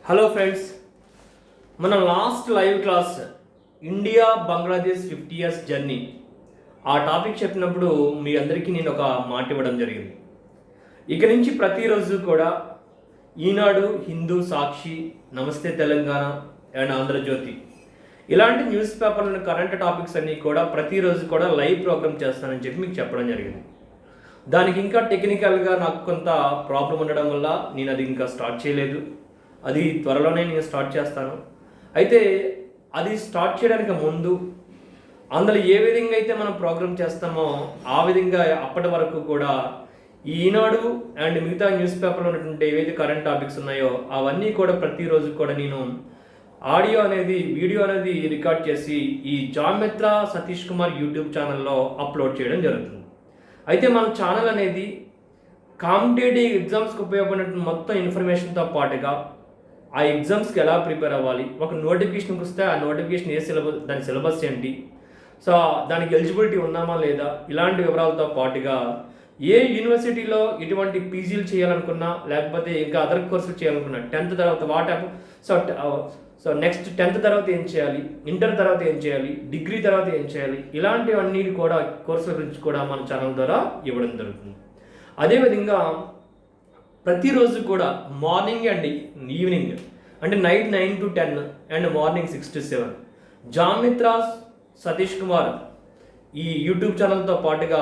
Hello friends, మన last live class India Bangladesh 50 years journey ఆ topic చెప్పినప్పుడు మీ అందరికీ నేను ఒక మాట ఇవ్వడం జరిగింది. ఇక నుంచి ప్రతిరోజు కూడా ఈనాడు, హిందూ సాక్షి, నమస్తే తెలంగాణ అండ్ ఆంధ్రజ్యోతి ఇలాంటి న్యూస్ పేపర్లను కరెంట్ టాపిక్స్ అన్నీ కూడా ప్రతిరోజు కూడా లైవ్ ప్రోగ్రామ్ చేస్తానని చెప్పి మీకు చెప్పడం జరిగింది. దానికి ఇంకా టెక్నికల్గా నాకు కొంత ప్రాబ్లం ఉండడం వల్ల నేను అది ఇంకా స్టార్ట్ చేయలేదు. అది త్వరలోనే నేను స్టార్ట్ చేస్తాను. అయితే అది స్టార్ట్ చేయడానికి ముందు అందులో ఏ విధంగా అయితే మనం ప్రోగ్రామ్ చేస్తామో ఆ విధంగా అప్పటి వరకు కూడా ఈనాడు అండ్ మిగతా న్యూస్ పేపర్లో ఉన్నటువంటి ఏవైతే కరెంట్ టాపిక్స్ ఉన్నాయో అవన్నీ కూడా ప్రతిరోజు కూడా నేను వీడియో అనేది రికార్డ్ చేసి ఈ జామిత్ర సతీష్ కుమార్ యూట్యూబ్ ఛానల్లో అప్లోడ్ చేయడం జరుగుతుంది. అయితే మన ఛానల్ అనేది కాంపిటేటివ్ ఎగ్జామ్స్కి ఉపయోగపడిన మొత్తం ఇన్ఫర్మేషన్తో పాటుగా ఆ ఎగ్జామ్స్కి ఎలా ప్రిపేర్ అవ్వాలి, ఒక నోటిఫికేషన్కి వస్తే ఆ నోటిఫికేషన్ దాని సిలబస్ ఏంటి, సో దానికి ఎలిజిబిలిటీ ఉన్నామా లేదా, ఇలాంటి వివరాలతో పాటుగా ఏ యూనివర్సిటీలో ఎటువంటి పీజీలు చేయాలనుకున్నా లేకపోతే ఇంకా అదర్ కోర్సులు చేయాలనుకున్నా 10th తర్వాత సో నెక్స్ట్ 10th తర్వాత ఏం చేయాలి, ఇంటర్ తర్వాత ఏం చేయాలి, డిగ్రీ తర్వాత ఏం చేయాలి, ఇలాంటివన్నీ కూడా కోర్సుల గురించి కూడా మన ఛానల్ ద్వారా ఇవ్వడం జరుగుతుంది. అదేవిధంగా ప్రతిరోజు కూడా మార్నింగ్ అండ్ ఈవినింగ్ అంటే night 9 to 10 and morning 6 to 7 జామిత్ర సతీష్ కుమార్ ఈ యూట్యూబ్ ఛానల్తో పాటుగా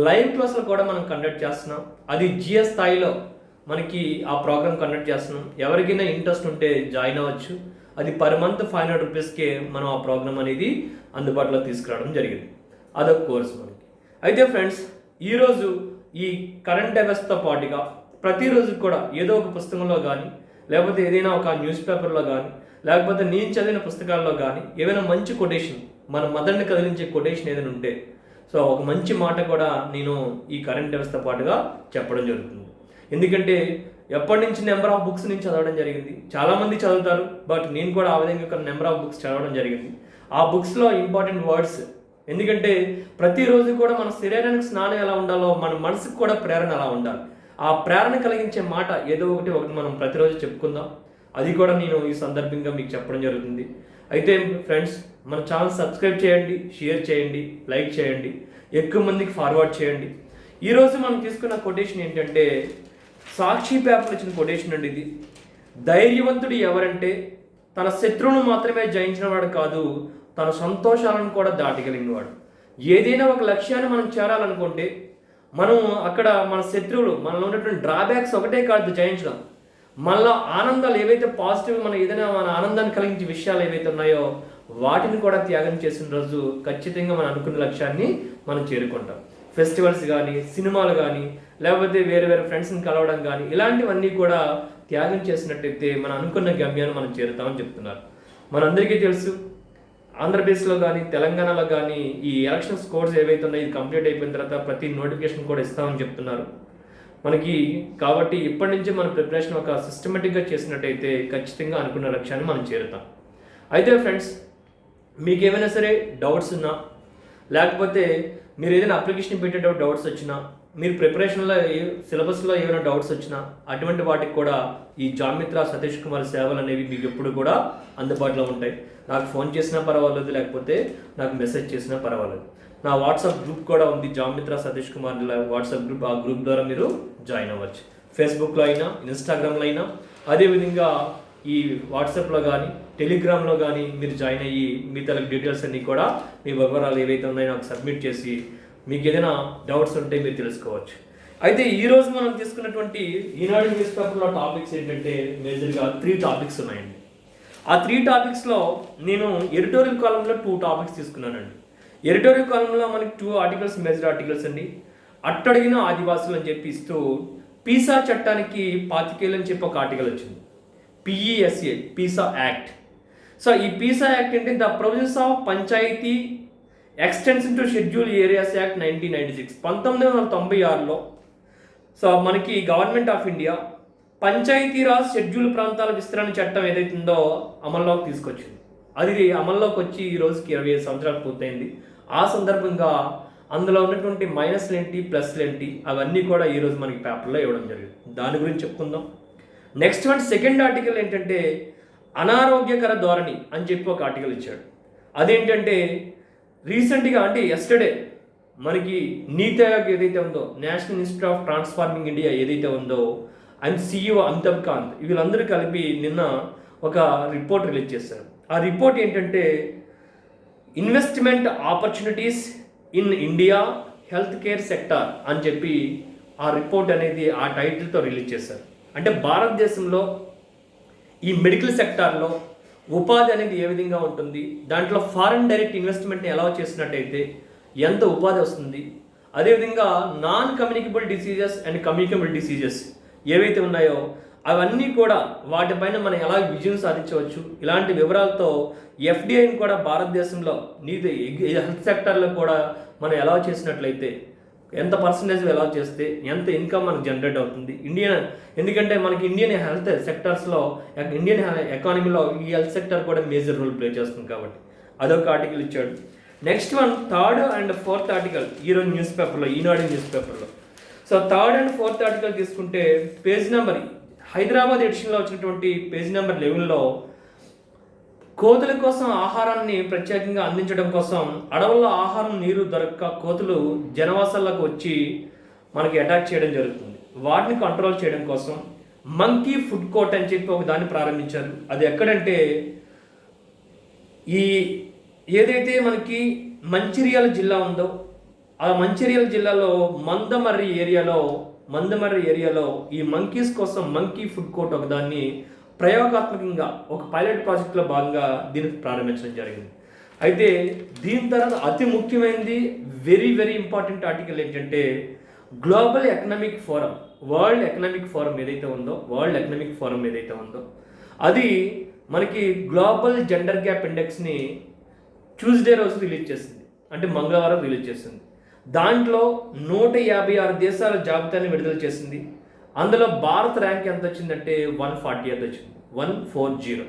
లైవ్ క్లాసులు కూడా మనం కండక్ట్ చేస్తున్నాం. అది జిఎస్ స్థాయిలో మనకి ఆ ప్రోగ్రామ్ కండక్ట్ చేస్తున్నాం. ఎవరికైనా ఇంట్రెస్ట్ ఉంటే జాయిన్ అవ్వచ్చు. అది పర్ మంత్ 500 రూపీస్కే మనం ఆ ప్రోగ్రామ్ అనేది అందుబాటులో తీసుకురావడం జరిగింది. అదొక కోర్స్ మనకి. అయితే ఫ్రెండ్స్, ఈరోజు ఈ కరెంట్ అఫైర్స్తో పాటుగా ప్రతిరోజు కూడా ఏదో ఒక పుస్తకంలో కానీ లేకపోతే ఏదైనా ఒక న్యూస్ పేపర్లో కానీ లేకపోతే నేను చదివిన పుస్తకాల్లో కానీ ఏదైనా మంచి కొటేషన్, మన మదర్ని కదిలించే కొటేషన్ ఏదైనా ఉంటే సో ఒక మంచి మాట కూడా నేను ఈ కరెంట్ అఫైర్స్తో పాటుగా చెప్పడం జరుగుతుంది. ఎందుకంటే ఎప్పటి నుంచి నెంబర్ ఆఫ్ బుక్స్ నేను చదవడం జరిగింది. చాలామంది చదువుతారు, బట్ నేను కూడా ఆ విధంగా ఒక నెంబర్ ఆఫ్ బుక్స్ చదవడం జరిగింది. ఆ బుక్స్లో ఇంపార్టెంట్ వర్డ్స్, ఎందుకంటే ప్రతిరోజు కూడా మన శరీరానికి స్నానం ఎలా ఉండాలో మన మనసుకు కూడా ప్రేరణ అలా ఉండాలి. ఆ ప్రేరణ కలిగించే మాట ఏదో ఒకటి మనం ప్రతిరోజు చెప్పుకుందాం. అది కూడా నేను ఈ సందర్భంగా మీకు చెప్పడం జరుగుతుంది. అయితే ఫ్రెండ్స్, మన ఛానల్ సబ్స్క్రైబ్ చేయండి, షేర్ చేయండి, లైక్ చేయండి, ఎక్కువ మందికి ఫార్వర్డ్ చేయండి. ఈరోజు మనం తీసుకున్న కొటేషన్ ఏంటంటే సాక్షి పేపర్ ఇచ్చిన కొటేషన్ అండి ఇది. ధైర్యవంతుడు ఎవరంటే తన శత్రువును మాత్రమే జయించిన వాడు కాదు, తన సంతోషాలను కూడా దాటగలిగిన వాడు. ఏదైనా ఒక లక్ష్యాన్ని మనం చేరాలనుకుంటే మనం అక్కడ మన శత్రువులు మనలో ఉన్నటువంటి డ్రాబ్యాక్స్ ఒకటే కాదు జయించడం, మనలో ఆనందాలు ఏవైతే పాజిటివ్ మన ఏదైనా మన ఆనందాన్ని కలిగించే విషయాలు ఏవైతే ఉన్నాయో వాటిని కూడా త్యాగం చేసిన రోజు ఖచ్చితంగా మనం అనుకున్న లక్ష్యాన్ని మనం చేరుకుంటాం. ఫెస్టివల్స్ కానీ, సినిమాలు కానీ, లేకపోతే వేరే వేరే ఫ్రెండ్స్ని కలవడం కానీ ఇలాంటివన్నీ కూడా త్యాగం చేసినట్టయితే మనం అనుకున్న గమ్యాన్ని మనం చేరుతామని చెప్తున్నారు. మనందరికీ తెలుసు, ఆంధ్రప్రదేశ్లో కానీ తెలంగాణలో కానీ ఈ ఎలక్షన్స్ కోడ్స్ ఏవైతే ఉన్నాయో ఇది కంప్లీట్ అయిపోయిన తర్వాత ప్రతి నోటిఫికేషన్ కూడా ఇస్తామని చెప్తున్నారు మనకి. కాబట్టి ఇప్పటి నుంచి మన ప్రిపరేషన్ ఒక సిస్టమేటిక్గా చేసినట్టయితే ఖచ్చితంగా అనుకున్న లక్ష్యాన్ని మనం చేరుతాం. అయితే ఫ్రెండ్స్, మీకు ఏమైనా సరే డౌట్స్ ఉన్నా లేకపోతే మీరు ఏదైనా అప్లికేషన్ పెట్టేటప్పుడు డౌట్స్ వచ్చినా, మీరు ప్రిపరేషన్లో సిలబస్లో ఏమైనా డౌట్స్ వచ్చినా అటువంటి వాటికి కూడా ఈ జామిత్ర సతీష్ కుమార్ సేవలు అనేవి మీకు ఎప్పుడు కూడా అందుబాటులో ఉంటాయి. నాకు ఫోన్ చేసినా పర్వాలేదు, లేకపోతే నాకు మెసేజ్ చేసినా పర్వాలేదు. నా వాట్సాప్ గ్రూప్ కూడా ఉంది, జామిత్ర సతీష్ కుమార్ వాట్సాప్ గ్రూప్. ఆ గ్రూప్ ద్వారా మీరు జాయిన్ అవ్వచ్చు. ఫేస్బుక్లో అయినా, ఇన్స్టాగ్రామ్లో అయినా, అదేవిధంగా ఈ వాట్సాప్లో కానీ టెలిగ్రామ్లో కానీ మీరు జాయిన్ అయ్యి మీ తల డీటెయిల్స్ అన్నీ కూడా మీ వివరాలు ఏవైతే ఉన్నాయో నాకు సబ్మిట్ చేసి మీకు ఏదైనా డౌట్స్ ఉంటే మీరు తెలుసుకోవచ్చు. అయితే ఈరోజు మనం తీసుకున్నటువంటి ఈనాడు న్యూస్ పేపర్లో టాపిక్స్ ఏంటంటే మేజర్గా 3 టాపిక్స్ ఉన్నాయండి. ఆ 3 టాపిక్స్లో నేను ఎడిటోరియల్ కాలంలో 2 టాపిక్స్ తీసుకున్నానండి. ఎడిటోరియల్ కాలంలో మనకి 2 ఆర్టికల్స్ మేజర్ ఆర్టికల్స్ అండి. అట్టడిగిన ఆదివాసులు అని చెప్పి ఇస్తూ పీసా చట్టానికి 25 ఏళ్ళు అని చెప్పి ఒక ఆర్టికల్ వచ్చింది. PESA PESA act. సో ఈ పీసా యాక్ట్ ఏంటి? The provisions of panchayati extension to schedule areas act 1996 1996లో సో మనకి government of India Panchayati Raj schedule ప్రాంతాల విస్తరణ చట్టం ఏదైతుందో అమల్లోకి తీసుకొచ్చింది. అది అమల్లోకి వచ్చి ఈ రోజుకి 25 సంవత్సరాలు పూర్తయింది. ఆ సందర్భంగా అందులో ఉన్నటువంటి మైనస్లు ఏంటి, ప్లస్లు ఏంటి, అవన్నీ కూడా ఈరోజు మనకి పేపర్లో ఇవ్వడం జరిగింది. దాని గురించి చెప్పుకుందాం. నెక్స్ట్ వన్ సెకండ్ ఆర్టికల్ ఏంటంటే అనారోగ్యకర ధోరణి అని చెప్పి ఒక ఆర్టికల్ ఇచ్చాడు. అదేంటంటే రీసెంట్గా అంటే ఎస్టర్డే మనకి నీతి ఆయోగ్ ఏదైతే ఉందో, national institute of transforming India ఏదైతే ఉందో, అండ్ CEO అమితాబ్ కాంత్ వీళ్ళందరూ కలిపి నిన్న ఒక రిపోర్ట్ రిలీజ్ చేశారు. ఆ రిపోర్ట్ ఏంటంటే investment opportunities in India health care sector అని చెప్పి ఆ రిపోర్ట్ అనేది ఆ టైటిల్తో రిలీజ్ చేశారు. అంటే భారతదేశంలో ఈ మెడికల్ సెక్టార్లో ఉపాధి అనేది ఏ విధంగా ఉంటుంది, దాంట్లో ఫారెన్ డైరెక్ట్ ఇన్వెస్ట్మెంట్ని ఎలా చేసినట్టయితే ఎంత ఉపాధి వస్తుంది, అదేవిధంగా non communicable diseases and communicable diseases ఏవైతే ఉన్నాయో అవన్నీ కూడా వాటిపైన మనం ఎలా విజయం సాధించవచ్చు, ఇలాంటి వివరాలతో FDIని కూడా భారతదేశంలో నీతి హెల్త్ సెక్టార్లో కూడా మనం ఎలా చేసినట్లయితే ఎంత పర్సంటేజ్ ఎలా చేస్తే ఎంత ఇన్కమ్ మనకు జనరేట్ అవుతుంది ఎందుకంటే మనకి ఇండియన్ హెల్త్ సెక్టార్స్లో ఇండియన్ ఎకానమీలో ఈ హెల్త్ సెక్టర్ కూడా మేజర్ రోల్ ప్లే చేస్తుంది కాబట్టి అదొక ఆర్టికల్ ఇచ్చాడు. Next one third and fourth article ఈరోజు న్యూస్ పేపర్లో, ఈనాడు న్యూస్ పేపర్లో. So third and fourth article తీసుకుంటే పేజ్ నెంబర్ హైదరాబాద్ ఎడిషన్లో వచ్చినటువంటి పేజ్ నెంబర్ 11లో కోతుల కోసం ఆహారాన్ని ప్రత్యేకంగా అందించడం కోసం అడవుల్లో ఆహారం నీరు దొరక్క కోతులు జనవాసాల్లోకి వచ్చి మనకి అటాక్ చేయడం జరుగుతుంది. వాటిని కంట్రోల్ చేయడం కోసం మంకీ ఫుడ్ కోర్ట్ అని చెప్పి ఒక దాన్ని ప్రారంభించారు. అది ఎక్కడంటే ఈ ఏదైతే మనకి మంచిర్యాల జిల్లా ఉందో ఆ మంచిర్యాల జిల్లాలో మందమర్రి ఏరియాలో ఈ మంకీస్ కోసం మంకీ ఫుడ్ కోర్ట్ ఒక దాన్ని ప్రయోగాత్మకంగా ఒక పైలట్ ప్రాజెక్ట్లో భాగంగా దీన్ని ప్రారంభించడం జరిగింది. అయితే దీని తర్వాత అతి ముఖ్యమైనది వెరీ వెరీ ఇంపార్టెంట్ ఆర్టికల్ ఏంటంటే global economic forum, world Economic forum ఏదైతే ఉందో అది మనకి గ్లోబల్ జెండర్ గ్యాప్ ఇండెక్స్ని ట్యూస్డే రోజు రిలీజ్ చేసింది, అంటే మంగళవారం రిలీజ్ చేసింది. దాంట్లో 156 దేశాల జాబితాని విడుదల చేసింది. అందులో భారత్ ర్యాంక్ ఎంత వచ్చిందంటే 140th వచ్చింది, 140.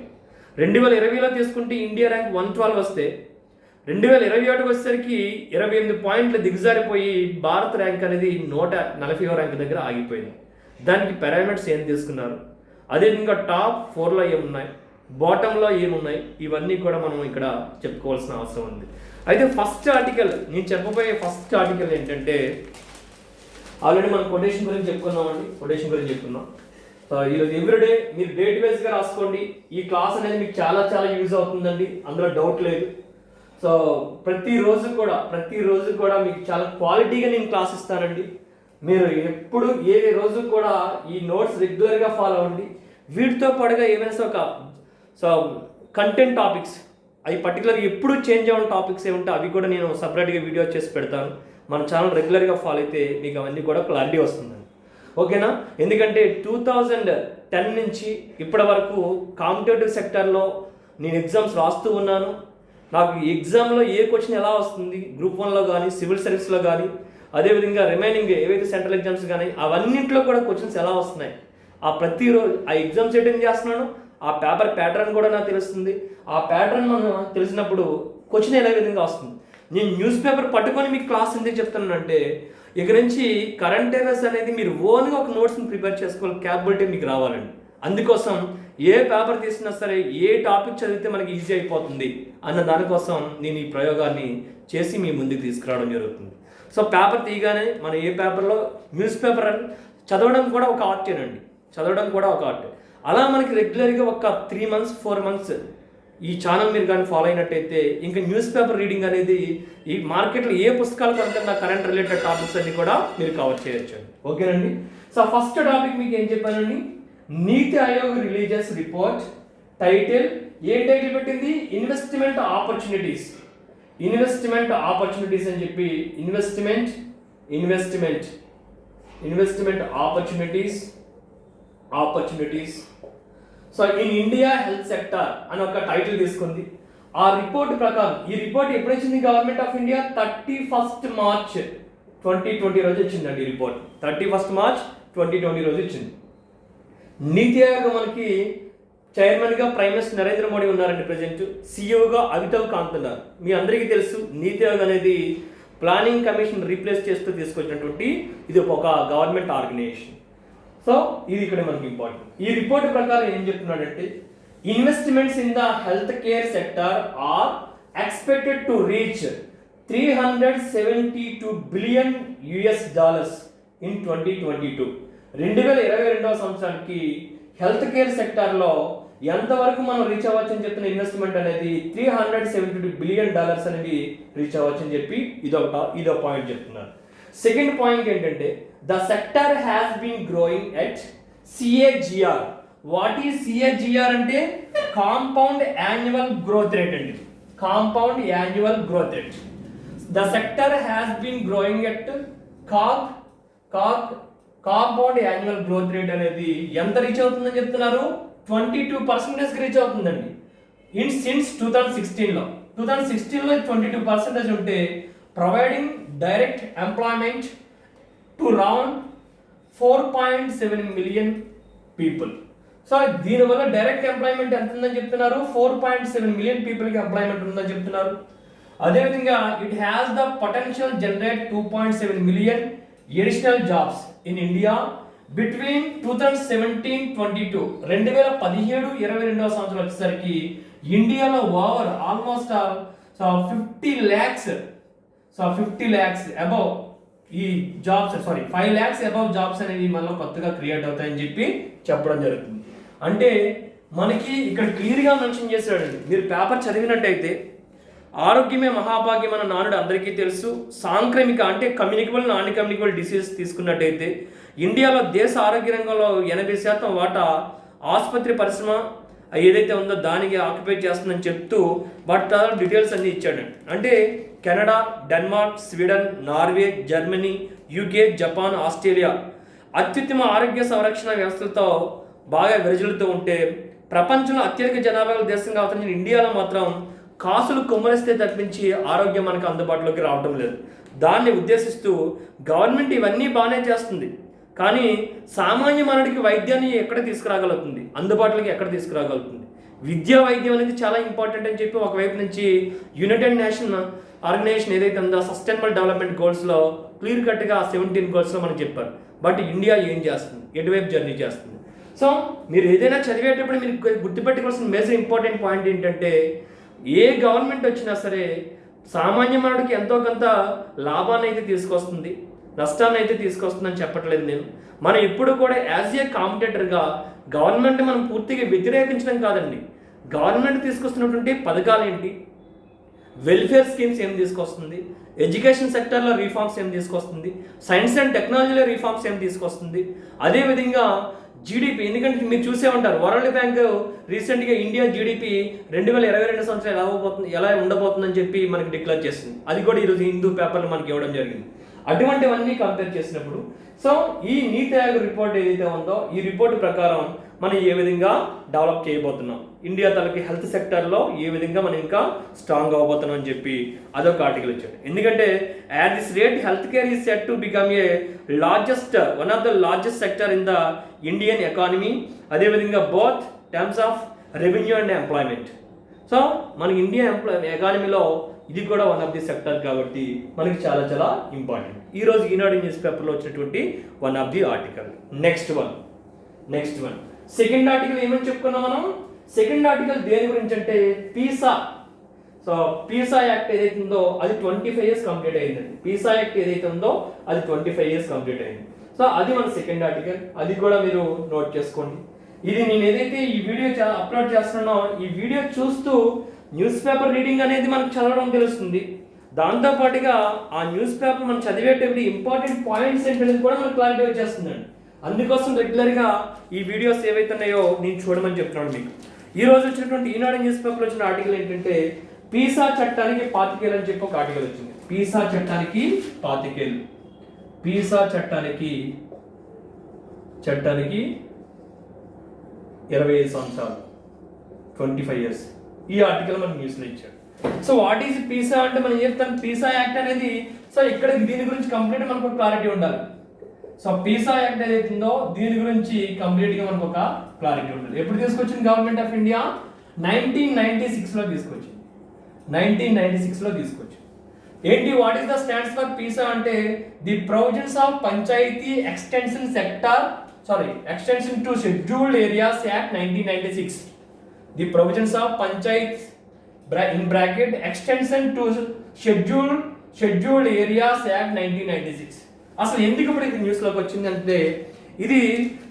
2020లో తీసుకుంటే ఇండియా ర్యాంక్ 112 వస్తే 2021 వచ్చేసరికి 28 పాయింట్లు దిగజారిపోయి భారత్ ర్యాంక్ అనేది 140వ ర్యాంక్ దగ్గర ఆగిపోయింది. దానికి పారామీటర్స్ ఏం తీసుకున్నారు, అదేవిధంగా టాప్ 4లో ఏమున్నాయి, బాటంలో ఏమున్నాయి, ఇవన్నీ కూడా మనం ఇక్కడ చెప్పుకోవాల్సిన అవసరం ఉంది. అయితే ఫస్ట్ ఆర్టికల్ నేను చెప్పబోయే ఫస్ట్ ఆర్టికల్ ఏంటంటే ఆల్రెడీ మనం కొటేషన్ గురించి చెప్పుకున్నాం. సో ఈరోజు ఎవ్రీడే మీరు డేట్ వైజ్గా రాసుకోండి. ఈ క్లాస్ అనేది మీకు చాలా చాలా యూజ్ అవుతుందండి, అందులో డౌట్ లేదు. సో ప్రతిరోజు కూడా మీకు చాలా క్వాలిటీగా నేను క్లాస్ ఇస్తానండి. మీరు ఎప్పుడు ఏ రోజు కూడా ఈ నోట్స్ రెగ్యులర్గా ఫాలో అవ్వండి. వీటితో పాటుగా ఏమైనా సో కంటెంట్ టాపిక్స్ అవి పర్టికులర్గా ఎప్పుడు చేంజ్ అవ్వని టాపిక్స్ ఏముంటే అవి కూడా నేను సపరేట్గా వీడియో చేసి పెడతాను. మన ఛానల్ రెగ్యులర్గా ఫాలో అయితే మీకు అవన్నీ కూడా క్లారిటీ వస్తుందండి, ఓకేనా? ఎందుకంటే 2010 నుంచి ఇప్పటి వరకు కాంపిటేటివ్ సెక్టర్లో నేను ఎగ్జామ్స్ రాస్తూ ఉన్నాను. నాకు ఎగ్జామ్లో ఏ క్వశ్చన్ ఎలా వస్తుంది, గ్రూప్ 1లో కానీ సివిల్ సర్వీస్లో కానీ అదేవిధంగా రిమైనింగ్ ఏవైతే సెంట్రల్ ఎగ్జామ్స్ కానీ అవన్నింటిలో కూడా క్వశ్చన్స్ ఎలా వస్తున్నాయి, ఆ ప్రతిరోజు ఆ ఎగ్జామ్స్ అటెండ్ చేస్తున్నాను, ఆ పేపర్ ప్యాటర్న్ కూడా నాకు తెలుస్తుంది. ఆ ప్యాటర్న్ మనం తెలిసినప్పుడు క్వశ్చన్ ఏ విధంగా వస్తుంది. నేను న్యూస్ పేపర్ పట్టుకొని మీకు క్లాస్ ఎందుకు చెప్తానంటే ఇక నుంచి కరెంట్ అఫైర్స్ అనేది మీరు ఓన్గా ఒక నోట్స్ని ప్రిపేర్ చేసుకోవాలి, క్యాపబిలిటీ మీకు రావాలండి. అందుకోసం ఏ పేపర్ తీసుకున్నా సరే ఏ టాపిక్ చదివితే మనకి ఈజీ అయిపోతుంది అన్న దానికోసం నేను ఈ ప్రయోగాన్ని చేసి మీ ముందుకు తీసుకురావడం జరుగుతుంది. సో పేపర్ తీయగానే మనం ఏ పేపర్లో న్యూస్ పేపర్ చదవడం కూడా ఒక ఆర్ట్. అలా మనకి రెగ్యులర్గా ఒక 3 months 4 months ఈ ఛానల్ మీరు కానీ ఫాలో అయినట్టయితే ఇంకా న్యూస్ పేపర్ రీడింగ్ అనేది ఈ మార్కెట్లో ఏ పుస్తకాలు కనుక కరెంట్ రిలేటెడ్ టాపిక్స్ అన్ని కూడా మీరు కవర్ చేయొచ్చు, ఓకేనండి? సో ఫస్ట్ టాపిక్ మీకు ఏం చెప్పానండి, నీతి ఆయోగ్ రిలీజెస్ రిపోర్ట్. టైటిల్ ఏం టైటిల్ పెట్టింది, ఇన్వెస్ట్మెంట్ ఆపర్చునిటీస్ అని చెప్పి investment opportunities. So in India health sector అని ఒక టైటిల్ తీసుకుంది. ఆ రిపోర్ట్ ప్రకారం ఈ రిపోర్ట్ ఎప్పుడు వచ్చింది government of India 31st March 2020 రోజు వచ్చిందండి. ఈ రిపోర్ట్ 31st March 2020 రోజు వచ్చింది. నీతి ఆయోగ్ మనకి చైర్మన్గా ప్రైమ్ మినిస్టర్ నరేంద్ర మోడీ ఉన్నారండి ప్రజెంట్. CEOగా అమితాబ్ కాంత్ ఉన్నారు. మీ అందరికీ తెలుసు నీతి ఆయోగ్ అనేది ప్లానింగ్ కమిషన్ రీప్లేస్ చేస్తూ తీసుకొచ్చినటువంటి ఇది ఒక గవర్నమెంట్ ఆర్గనైజేషన్. సో ఇది ఇక్కడ మనకి ఇంపార్టెంట్. ఈ రిపోర్ట్ ప్రకారం ఏం చెప్తున్నాడంటే investments in the health care sector are expected to reach $372 billion in 2022. 2022వ సంవత్సరానికి హెల్త్ కేర్ సెక్టార్లో ఎంతవరకు మనం రీచ్ అవ్వచ్చు అని చెప్తున్న ఇన్వెస్ట్మెంట్ అనేది $372 బిలియన్ అనేది రీచ్ అవ్వచ్చు అని చెప్పి ఇదో పాయింట్ చెప్తున్నారు. సెకండ్ పాయింట్ ఏంటంటే the sector has been growing at CAGR. What is CAGR అంటే కాంపౌండ్ యాన్యువల్ గ్రోత్ రేట్ అండి. Compound annual growth rate. The sector has been growing at compound annual growth rate అనేది ఎంత reach అవుతుందని చెప్తున్నారు? 22% reach అవుతుందండి. Since 2016లో 22% ఉంటే providing direct employment to round 4.7 million people. So దీనివల్ల direct employment ఎంత ఉందని చెప్తున్నారు? 4.7 మిలియన్ పీపుల్కి ఎంప్లాయ్మెంట్ ఉందని చెప్తున్నారు. అదేవిధంగా it has the potential generate 2.7 million additional jobs in India between 2017-22. 2017-22వ సంవత్సరం వచ్చేసరికి ఇండియాలో ఓవర్ ఆల్మోస్ట్ 50 lakhs అబౌవ్ ఈ జాబ్స్ 5 lakhs అబౌవ్ జాబ్స్ అనేవి మనలో కొత్తగా క్రియేట్ అవుతాయని చెప్పి చెప్పడం జరుగుతుంది. అంటే మనకి ఇక్కడ క్లియర్గా మెన్షన్ చేశాడండి. మీరు పేపర్ చదివినట్టయితే ఆరోగ్యమే మహాభాగ్యం అన్న నానుడు అందరికీ తెలుసు. సాంక్రమిక అంటే కమ్యూనికబుల్ నాన్ కమ్యూనికబుల్ డిసీజ్ తీసుకున్నట్టయితే ఇండియాలో దేశ ఆరోగ్య రంగంలో 80% వాటా ఆసుపత్రి పరిశ్రమ ఏదైతే ఉందో దానికి ఆక్యుపై చేస్తుందని చెప్తూ వాటి డీటెయిల్స్ అన్ని ఇచ్చాడు. అంటే Canada, Denmark, Sweden, Norway, Germany, UK, Japan, Australia అత్యుత్తమ ఆరోగ్య సంరక్షణ వ్యవస్థలతో బాగా విరజిల్లుతూ ఉంటే ప్రపంచంలో అత్యధిక జనాభా దేశంగా అవుతున్న ఇండియాలో మాత్రం కాసులు కొమ్మరిస్తే తప్పించి ఆరోగ్యం మనకు అందుబాటులోకి రావడం లేదు. దాన్ని ఉద్దేశిస్తూ గవర్నమెంట్ ఇవన్నీ బాగానే చేస్తుంది, కానీ సామాన్య మానవుడికి వైద్యాన్ని ఎక్కడ తీసుకురాగలుగుతుంది, అందుబాటులోకి ఎక్కడ తీసుకురాగలుగుతుంది? విద్యా వైద్యం అనేది చాలా ఇంపార్టెంట్ అని చెప్పి ఒకవైపు నుంచి యునైటెడ్ నేషన్ ఆర్గనైజేషన్ ఏదైతే ఉందో సస్టైనబుల్ డెవలప్మెంట్ గోల్స్లో క్లియర్ కట్గా 17 గోల్స్లో మనకు చెప్పారు. బట్ ఇండియా ఏం చేస్తుంది? ఎటువైపు జర్నీ చేస్తుంది? సో మీరు ఏదైనా చదివేటప్పుడు మీరు గుర్తుపెట్టుకోవాల్సిన మేజర్ ఇంపార్టెంట్ పాయింట్ ఏంటంటే ఏ గవర్నమెంట్ వచ్చినా సరే సామాన్య మానవుడికి ఎంతో కొంత లాభాన్ని అయితే తీసుకొస్తుంది, నష్టాన్ని అయితే తీసుకొస్తుందని చెప్పట్లేదు నేను. మనం ఎప్పుడు కూడా యాజ్ ఏ కాంపిటేటర్గా గవర్నమెంట్ మనం పూర్తిగా వ్యతిరేకించడం కాదండి. గవర్నమెంట్ తీసుకొస్తున్నటువంటి పథకాలు ఏంటి, వెల్ఫేర్ స్కీమ్స్ ఏం తీసుకొస్తుంది, ఎడ్యుకేషన్ సెక్టర్లో రిఫార్మ్స్ ఏం తీసుకొస్తుంది, సైన్స్ అండ్ టెక్నాలజీలో రిఫార్మ్స్ ఏం తీసుకొస్తుంది, అదేవిధంగా జీడిపి. ఎందుకంటే మీరు చూసే ఉంటారు వరల్డ్ బ్యాంక్ రీసెంట్గా ఇండియా జీడిపి 2022 సంవత్సరం ఎలా ఉండబోతుందని చెప్పి మనకి డిక్లేర్ చేస్తుంది. అది కూడా ఈరోజు హిందూ పేపర్లో మనకి ఇవ్వడం జరిగింది. అటువంటివన్నీ కంపేర్ చేసినప్పుడు సో ఈ నీతి ఆయోగ్ రిపోర్ట్ ఏదైతే ఉందో ఈ రిపోర్ట్ ప్రకారం మనం ఏ విధంగా డెవలప్ చేయబోతున్నాం, ఇండియా తలకి హెల్త్ సెక్టర్లో ఏ విధంగా మనం ఇంకా స్ట్రాంగ్ అవ్వబోతున్నాం అని చెప్పి అదొక ఆర్టికల్ ఇచ్చాడు. ఎందుకంటే at this rate health care is set to become one of the largest sector in the Indian economy, అదేవిధంగా both terms of revenue and employment. So మన ఇండియా ఎకానమీలో ఇది కూడా వన్ ఆఫ్ ది సెక్టర్ కాబట్టి మనకి చాలా చాలా ఇంపార్టెంట్. ఈరోజు ఈనాడు న్యూస్ పేపర్లో వచ్చినటువంటి one of the article. Next one second article ఏమని చెప్పుకున్నాం మనం? సెకండ్ ఆర్టికల్ దేని గురించి అంటే పీసా. సో పీసా యాక్ట్ ఏదైతే ఉందో అది 25 years కంప్లీట్ అయిందండి. పీసా యాక్ట్ ఏదైతే ఉందో అది 25 years కంప్లీట్ అయింది. సో అది మన సెకండ్ ఆర్టికల్, అది కూడా మీరు నోట్ చేసుకోండి. ఇది నేను ఏదైతే ఈ వీడియో అప్లోడ్ చేస్తున్నానో ఈ వీడియో చూస్తూ న్యూస్ పేపర్ రీడింగ్ అనేది మనకు చదవడం తెలుస్తుంది. దాంతోపాటుగా ఆ న్యూస్ పేపర్ మనం చదివేటప్పుడు ఇంపార్టెంట్ పాయింట్స్ ఏంటనేది కూడా మనకు క్లారిటీ వచ్చేస్తుందండి. అందుకోసం రెగ్యులర్గా ఈ వీడియోస్ ఏవైతే ఉన్నాయో నేను చూడమని చెప్తున్నాను మీకు. ఈ రోజు వచ్చినటువంటి ఈనాడు న్యూస్ పేపర్లో వచ్చిన ఆర్టికల్ ఏంటంటే పీసా చట్టానికి 25 ఏళ్ళు అని చెప్పి ఒక ఆర్టికల్ వచ్చింది. పీసా చట్టానికి 25 ఏళ్ళు. పీసా చట్టానికి 25 సంవత్సరాలు, 25 years. ఈ ఆర్టికల్ మనకు న్యూస్లో ఇచ్చాడు. సో వాట్ ఈజ్ పీసా అంటే మనం చెప్తాం పీసా యాక్ట్ అనేది. సో ఇక్కడ దీని గురించి కంప్లీట్ మనకు ఒక క్లారిటీ ఉండాలి. సో పీసా యాక్ట్ ఏదైతే ఉందో దీని గురించి కంప్లీట్గా మనకు ఒక క్లారిటీ ఉండాలి. ఎప్పుడు తీసుకొచ్చింది గవర్నమెంట్ ఆఫ్ ఇండియా? 1996లో తీసుకొచ్చింది. 1996లో తీసుకొచ్చింది. ఏంటి what is the stands for PESA అంటే the provisions of panchayati extension sector. So extension to Scheduled Areas Act 1996. The provisions of Panchayat in bracket extension to Scheduled Areas Act 1996. అసలు ఎందుకు ఇప్పుడు ఇది న్యూస్లోకి వచ్చిందంటే ఇది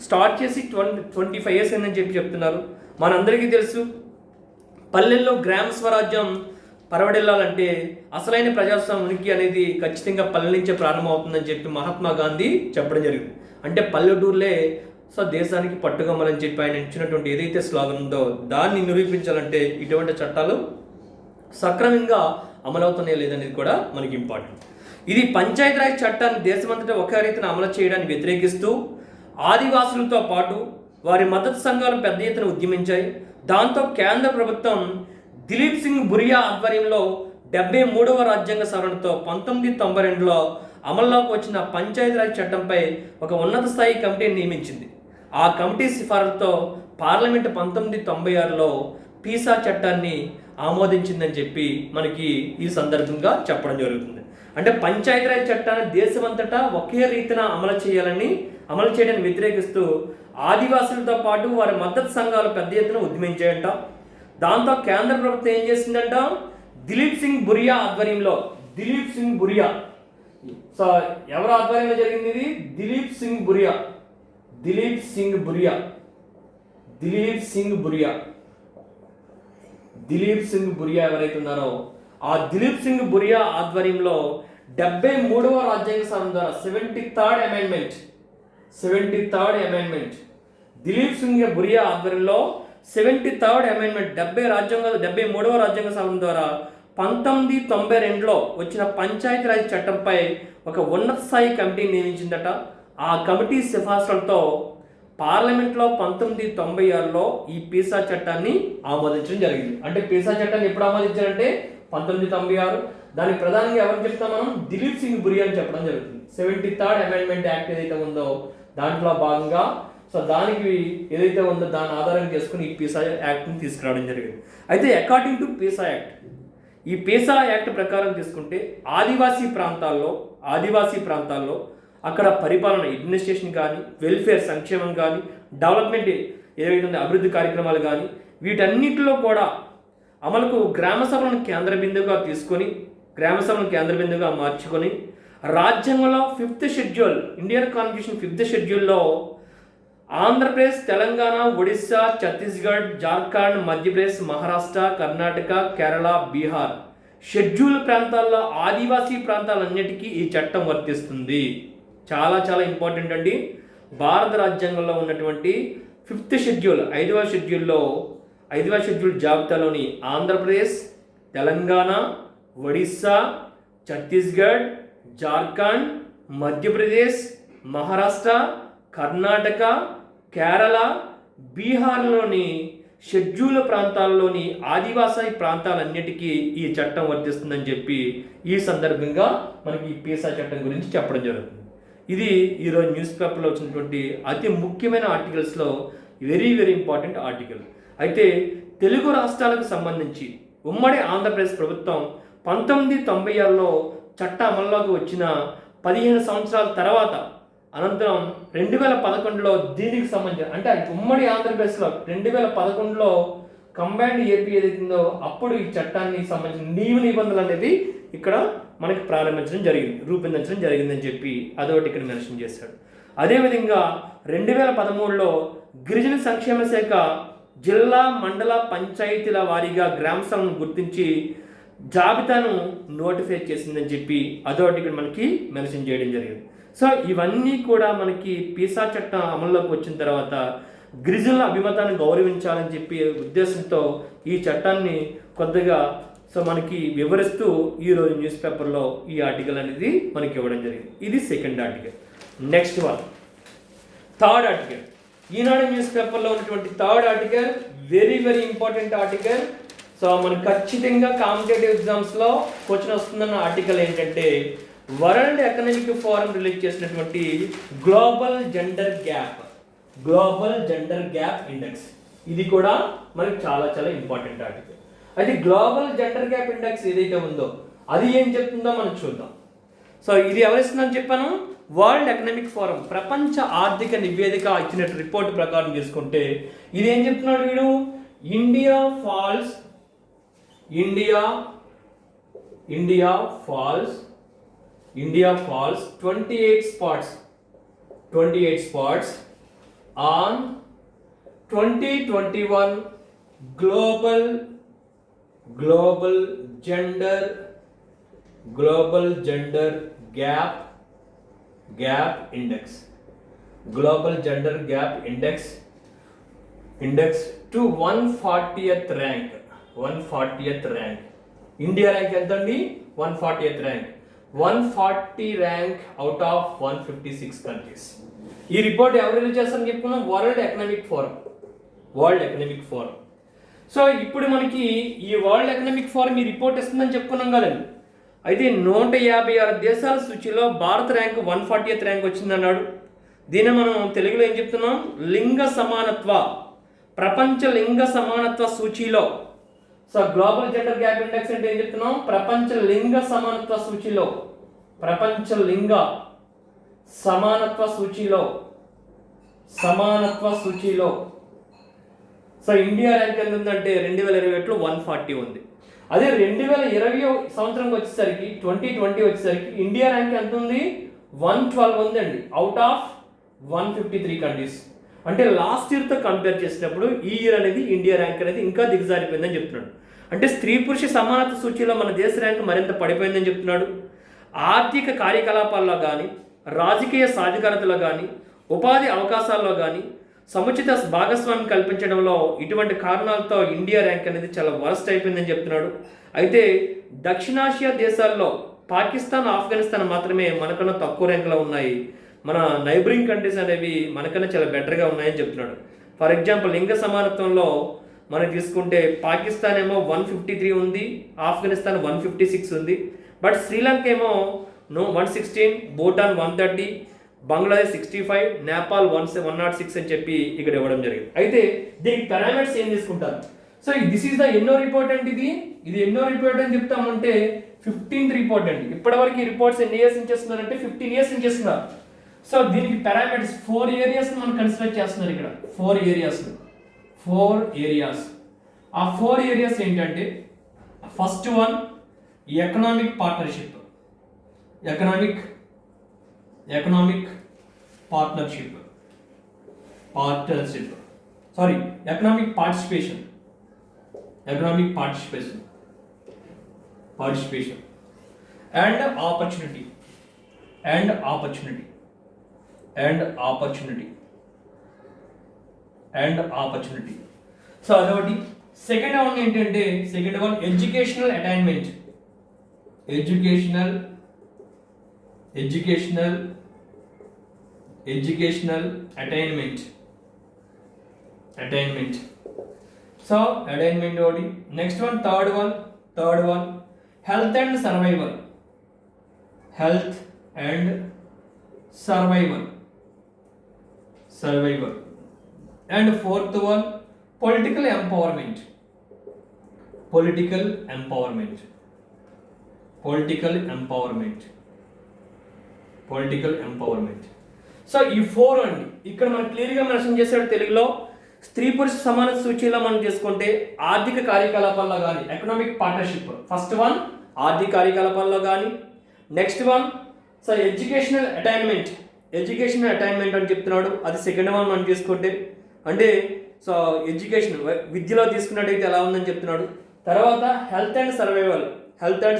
స్టార్ట్ చేసి 25 years అని చెప్పి చెప్తున్నారు. మనందరికీ తెలుసు పల్లెల్లో గ్రామ స్వరాజ్యం పరవడెళ్ళాలంటే అసలైన ప్రజాస్వామ్య ఉనికి అనేది ఖచ్చితంగా పల్లె నుంచే ప్రారంభమవుతుందని చెప్పి మహాత్మా గాంధీ చెప్పడం జరిగింది. అంటే పల్లెటూరులే దేశానికి పట్టుగమ్మలని చెప్పి ఆయన ఇచ్చినటువంటి ఏదైతే స్లోగన్ ఉందో దాన్ని నిరూపించాలంటే ఇటువంటి చట్టాలు సక్రమంగా అమలవుతున్నాయో లేదనేది కూడా మనకి ఇంపార్టెంట్. ఇది పంచాయతీరాజ్ చట్టాన్ని దేశమంతటా ఒకే రీతిని అమలు చేయడాన్ని వ్యతిరేకిస్తూ ఆదివాసులతో పాటు వారి మద్దతు సంఘాలు పెద్ద ఎత్తున ఉద్యమించాయి. దాంతో కేంద్ర ప్రభుత్వం దిలీప్ సింగ్ బురియా ఆధ్వర్యంలో 73వ రాజ్యాంగ సవరణతో 1992లో అమల్లోకి వచ్చిన పంచాయతీరాజ్ చట్టంపై ఒక ఉన్నత స్థాయి కమిటీని నియమించింది. ఆ కమిటీ సిఫారసుతో పార్లమెంటు 1996లో పీసా చట్టాన్ని ఆమోదించిందని చెప్పి మనకి ఈ సందర్భంగా చెప్పడం జరుగుతుంది. అంటే పంచాయతీరాజ్ చట్టాన్ని దేశమంతటా ఒకే రీతిన అమలు చేయడాన్ని వ్యతిరేకిస్తూ ఆదివాసులతో పాటు వారి మద్దతు సంఘాలు పెద్ద ఎత్తున ఉద్యమించాయంట. దాంతో కేంద్ర ప్రభుత్వం ఏం చేసిందంట, దిలీప్ సింగ్ బురియా ఆధ్వర్యంలో ఎవరు ఆధ్వర్యంలో జరిగింది ఇది? దిలీప్ సింగ్ బురియా ఎవరైతే ఉన్నారో ఆ దిలీప్ సింగ్ బురియా ఆధ్వర్యంలో 73వ రాజ్యాంగ సవరణ ద్వారా 73rd అమెండ్మెంట్ దిలీప్ సింగ్ బురియా ఆధ్వర్యంలో 73rd అమెండ్మెంట్ 73వ రాజ్యాంగ సవరణ ద్వారా 1992లో వచ్చిన పంచాయతీరాజ్ చట్టంపై ఒక ఉన్నత స్థాయి కమిటీని నియమించిందట. ఆ కమిటీ సిఫార్సులతో పార్లమెంట్లో 1996లో ఈ పీసా చట్టాన్ని ఆమోదించడం జరిగింది. అంటే పీసా చట్టాన్ని ఎప్పుడు ఆమోదించారంటే 1996. దానికి ప్రధానంగా ఎవరు చెప్తాం మనం? దిలీప్ సింగ్ బురియా అని చెప్పడం జరుగుతుంది. 73rd అమెండ్మెంట్ యాక్ట్ ఏదైతే ఉందో దాంట్లో భాగంగా దానికి ఏదైతే ఉందో దాన్ని ఆధారం చేసుకుని ఈ పీసా యాక్ట్ని తీసుకురావడం జరిగింది. అయితే అకార్డింగ్ టు పీసా యాక్ట్, ఈ పీసా యాక్ట్ ప్రకారం తీసుకుంటే ఆదివాసీ ప్రాంతాల్లో అక్కడ పరిపాలన, అడ్మినిస్ట్రేషన్ కానీ, వెల్ఫేర్ సంక్షేమం కానీ, డెవలప్మెంట్ ఏదైతే ఉందో అభివృద్ధి కార్యక్రమాలు కానీ వీటన్నిటిలో కూడా అమలుకు గ్రామ సభలను కేంద్ర బిందువుగా మార్చుకొని రాజ్యాంగంలో 5th schedule, Indian constitution 5th షెడ్యూల్లో ఆంధ్రప్రదేశ్, తెలంగాణ, ఒడిశా, ఛత్తీస్గఢ్, జార్ఖండ్, మధ్యప్రదేశ్, మహారాష్ట్ర, కర్ణాటక, కేరళ, బీహార్ షెడ్యూల్ ప్రాంతాల్లో ఆదివాసీ ప్రాంతాలన్నిటికీ ఈ చట్టం వర్తిస్తుంది. చాలా చాలా ఇంపార్టెంట్ అండి. భారత రాజ్యాంగంలో ఉన్నటువంటి 5th షెడ్యూల్ 5వ షెడ్యూల్ జాబితాలోని ఆంధ్రప్రదేశ్, తెలంగాణ, ఒడిశా, ఛత్తీస్గఢ్, జార్ఖండ్, మధ్యప్రదేశ్, మహారాష్ట్ర, కర్ణాటక, కేరళ, బీహార్లోని షెడ్యూల్ ప్రాంతాల్లోని ఆదివాసీ ప్రాంతాలన్నిటికీ ఈ చట్టం వర్తిస్తుందని చెప్పి ఈ సందర్భంగా మనకి ఈ పీసా చట్టం గురించి చెప్పడం జరుగుతుంది. ఇది ఈరోజు న్యూస్ పేపర్లో వచ్చినటువంటి అతి ముఖ్యమైన ఆర్టికల్స్లో వెరీ ఇంపార్టెంట్ ఆర్టికల్. అయితే తెలుగు రాష్ట్రాలకు సంబంధించి ఉమ్మడి ఆంధ్రప్రదేశ్ ప్రభుత్వం 1996లో చట్ట అమల్లోకి వచ్చిన 15 సంవత్సరాల తర్వాత అనంతరం 2011లో దీనికి సంబంధించి అంటే ఉమ్మడి ఆంధ్రప్రదేశ్లో 2011లో కంబైన్డ్ ఏపీ ఏదైతుందో అప్పుడు ఈ చట్టానికి సంబంధించిన నిబంధనలు అనేవి ఇక్కడ మనకి రూపొందించడం జరిగిందని చెప్పి అదొకటి ఇక్కడ మెన్షన్ చేశాడు. అదేవిధంగా 2013లో గిరిజన సంక్షేమ శాఖ జిల్లా, మండల, పంచాయతీల వారీగా గ్రామ సభలను గుర్తించి జాబితాను నోటిఫై చేసిందని చెప్పి అదొకటి ఇక్కడ మనకి మెన్షన్ చేయడం జరిగింది. సో ఇవన్నీ కూడా మనకి పీసా చట్టం అమల్లోకి వచ్చిన తర్వాత గిరిజనుల అభిమతాన్ని గౌరవించాలని చెప్పి ఉద్దేశంతో ఈ చట్టాన్ని కొద్దిగా మనకి వివరిస్తూ ఈరోజు న్యూస్ పేపర్లో ఈ ఆర్టికల్ అనేది మనకి ఇవ్వడం జరిగింది. ఇది second article. Next one third article. Eenadu news పేపర్లో ఉన్నటువంటి third article very important article. So మనకు ఖచ్చితంగా కాంపిటేటివ్ ఎగ్జామ్స్లో క్వశ్చన్ వస్తుందన్న ఆర్టికల్ ఏంటంటే వరల్డ్ ఎకనామిక్ ఫోరం రిలీజ్ చేసినటువంటి గ్లోబల్ జెండర్ గ్యాప్ ఇండెక్స్. ఇది కూడా మనకి చాలా ఇంపార్టెంట్ ఆర్టికల్. అయితే గ్లోబల్ జెండర్ గ్యాప్ ఇండెక్స్ ఏదైతే ఉందో అది ఏం చెప్తుందో మనం చూద్దాం. సో ఇది ఎవరిస్తుందని చెప్పాను? వరల్డ్ ఎకనామిక్ ఫోరం ప్రపంచ ఆర్థిక నివేదిక ఇచ్చిన రిపోర్ట్ ప్రకారం తీసుకుంటే ఇది ఏం చెప్తున్నాడు వీడు, India falls 28 spots on 2021 global gender gap index, global gender gap index to 140th rank. India rank ఎంత అండి, 140th rank, 140 rank out of 156 countries. ఈ రిపోర్ట్ ఎవరు రిలీజ్ చేస్తారని చెప్పుకున్నాం, వరల్డ్ ఎకనామిక్ ఫోరం. సో ఇప్పుడు మనకి ఈ వరల్డ్ ఎకనామిక్ ఫోరం ఈ రిపోర్ట్ ఇస్తుందని చెప్పుకున్నాం కదండి. అయితే 156 దేశాల సూచీలో భారత ర్యాంక్ 140th ర్యాంక్ వచ్చిందన్నాడు. దీన్ని మనం తెలుగులో ఏం చెప్తున్నాం, ప్రపంచ లింగ సమానత్వ సూచీలో. So Global Gender Gap Index అంటే ఏం చెప్తున్నాం, ప్రపంచ లింగ సమానత్వ సూచీలో సో ఇండియా ర్యాంక్ ఎంత ఉందంటే 2021లో 140 ఉంది. అదే 2020 సంవత్సరంకి వచ్చేసరికి 2020 వచ్చేసరికి ఇండియా ర్యాంక్ ఎంత ఉంది, 112 ఉందండి అవుట్ ఆఫ్ 153 కంట్రీస్. అంటే లాస్ట్ ఇయర్తో కంపేర్ చేసినప్పుడు ఈ ఇయర్ అనేది ఇండియా ర్యాంక్ అనేది ఇంకా దిగజారిపోయిందని చెప్తున్నాడు. అంటే స్త్రీ పురుష సమానత్వ సూచీలో మన దేశ ర్యాంక్ మరింత పడిపోయిందని చెప్తున్నాడు. ఆర్థిక కార్యకలాపాల్లో కానీ, రాజకీయ సాధికారతలో కానీ, ఉపాధి అవకాశాల్లో కానీ సముచిత భాగస్వామ్యం కల్పించడంలో ఇటువంటి కారణాలతో ఇండియా ర్యాంక్ అనేది చాలా వరస్ట్ అయిపోయిందని చెప్తున్నాడు. అయితే దక్షిణాసియా దేశాల్లో పాకిస్తాన్, ఆఫ్ఘనిస్తాన్ మాత్రమే మనకన్నా తక్కువ ర్యాంకులో ఉన్నాయి. మన నైబరింగ్ కంట్రీస్ అనేవి మనకన్నా చాలా బెటర్గా ఉన్నాయని చెప్తున్నాడు. ఫర్ ఎగ్జాంపుల్ లింగ సమానత్వంలో మనం తీసుకుంటే పాకిస్తాన్ ఏమో 153 ఉంది, ఆఫ్ఘనిస్తాన్ 156 ఉంది, బట్ శ్రీలంక ఏమో 116, భూటాన్ 130, బంగ్లాదేశ్ 65, నేపాల్ 106 అని చెప్పి ఇక్కడ ఇవ్వడం జరిగింది. అయితే దీనికి పారామీటర్స్ ఏం తీసుకుంటారు. సో దిస్ ఈస్ ద ఎన్నో రిపోర్ట్ అండి, ఇది ఎన్నో రిపోర్ట్ అని చెప్తామంటే 15th రిపోర్ట్ అండి. ఇప్పటివరకు ఈ రిపోర్ట్స్ ఎన్ని ఇయర్స్ నుంచి చేస్తున్నారంటే 15 years నుంచి చేస్తున్నారు. సో దీనికి పారామీటర్స్ 4 areas మనం కన్సిడర్ చేస్తున్నారు ఇక్కడ, 4 areas. ఆ 4 areas ఏంటంటే, first one economic partnership, economic participation and opportunity. So అదొకటి. సెకండ్ వన్ ఏంటంటే, educational attainment, attainment. So attainment ఒకటి. Next one third one health and survival. And fourth one political empowerment. So ఈ 4 అండి ఇక్కడ మనం క్లియర్గా మెన్షన్ చేసాడు తెలుగులో. స్త్రీ పురుష సమాన సూచీలో మనం చేసుకుంటే ఆర్థిక కార్యకలాపాల్లో కానీ, ఎకనామిక్ పార్ట్నర్షిప్ ఫస్ట్ వన్ ఆర్థిక కార్యకలాపాల్లో కానీ. Next one so educational attainment అని చెప్తున్నాడు, అది సెకండ్ వన్ మనం తీసుకుంటే. అంటే సో ఎడ్యుకేషన్ విద్యలో తీసుకున్నట్టయితే ఎలా ఉందని చెప్తున్నాడు. తర్వాత హెల్త్ అండ్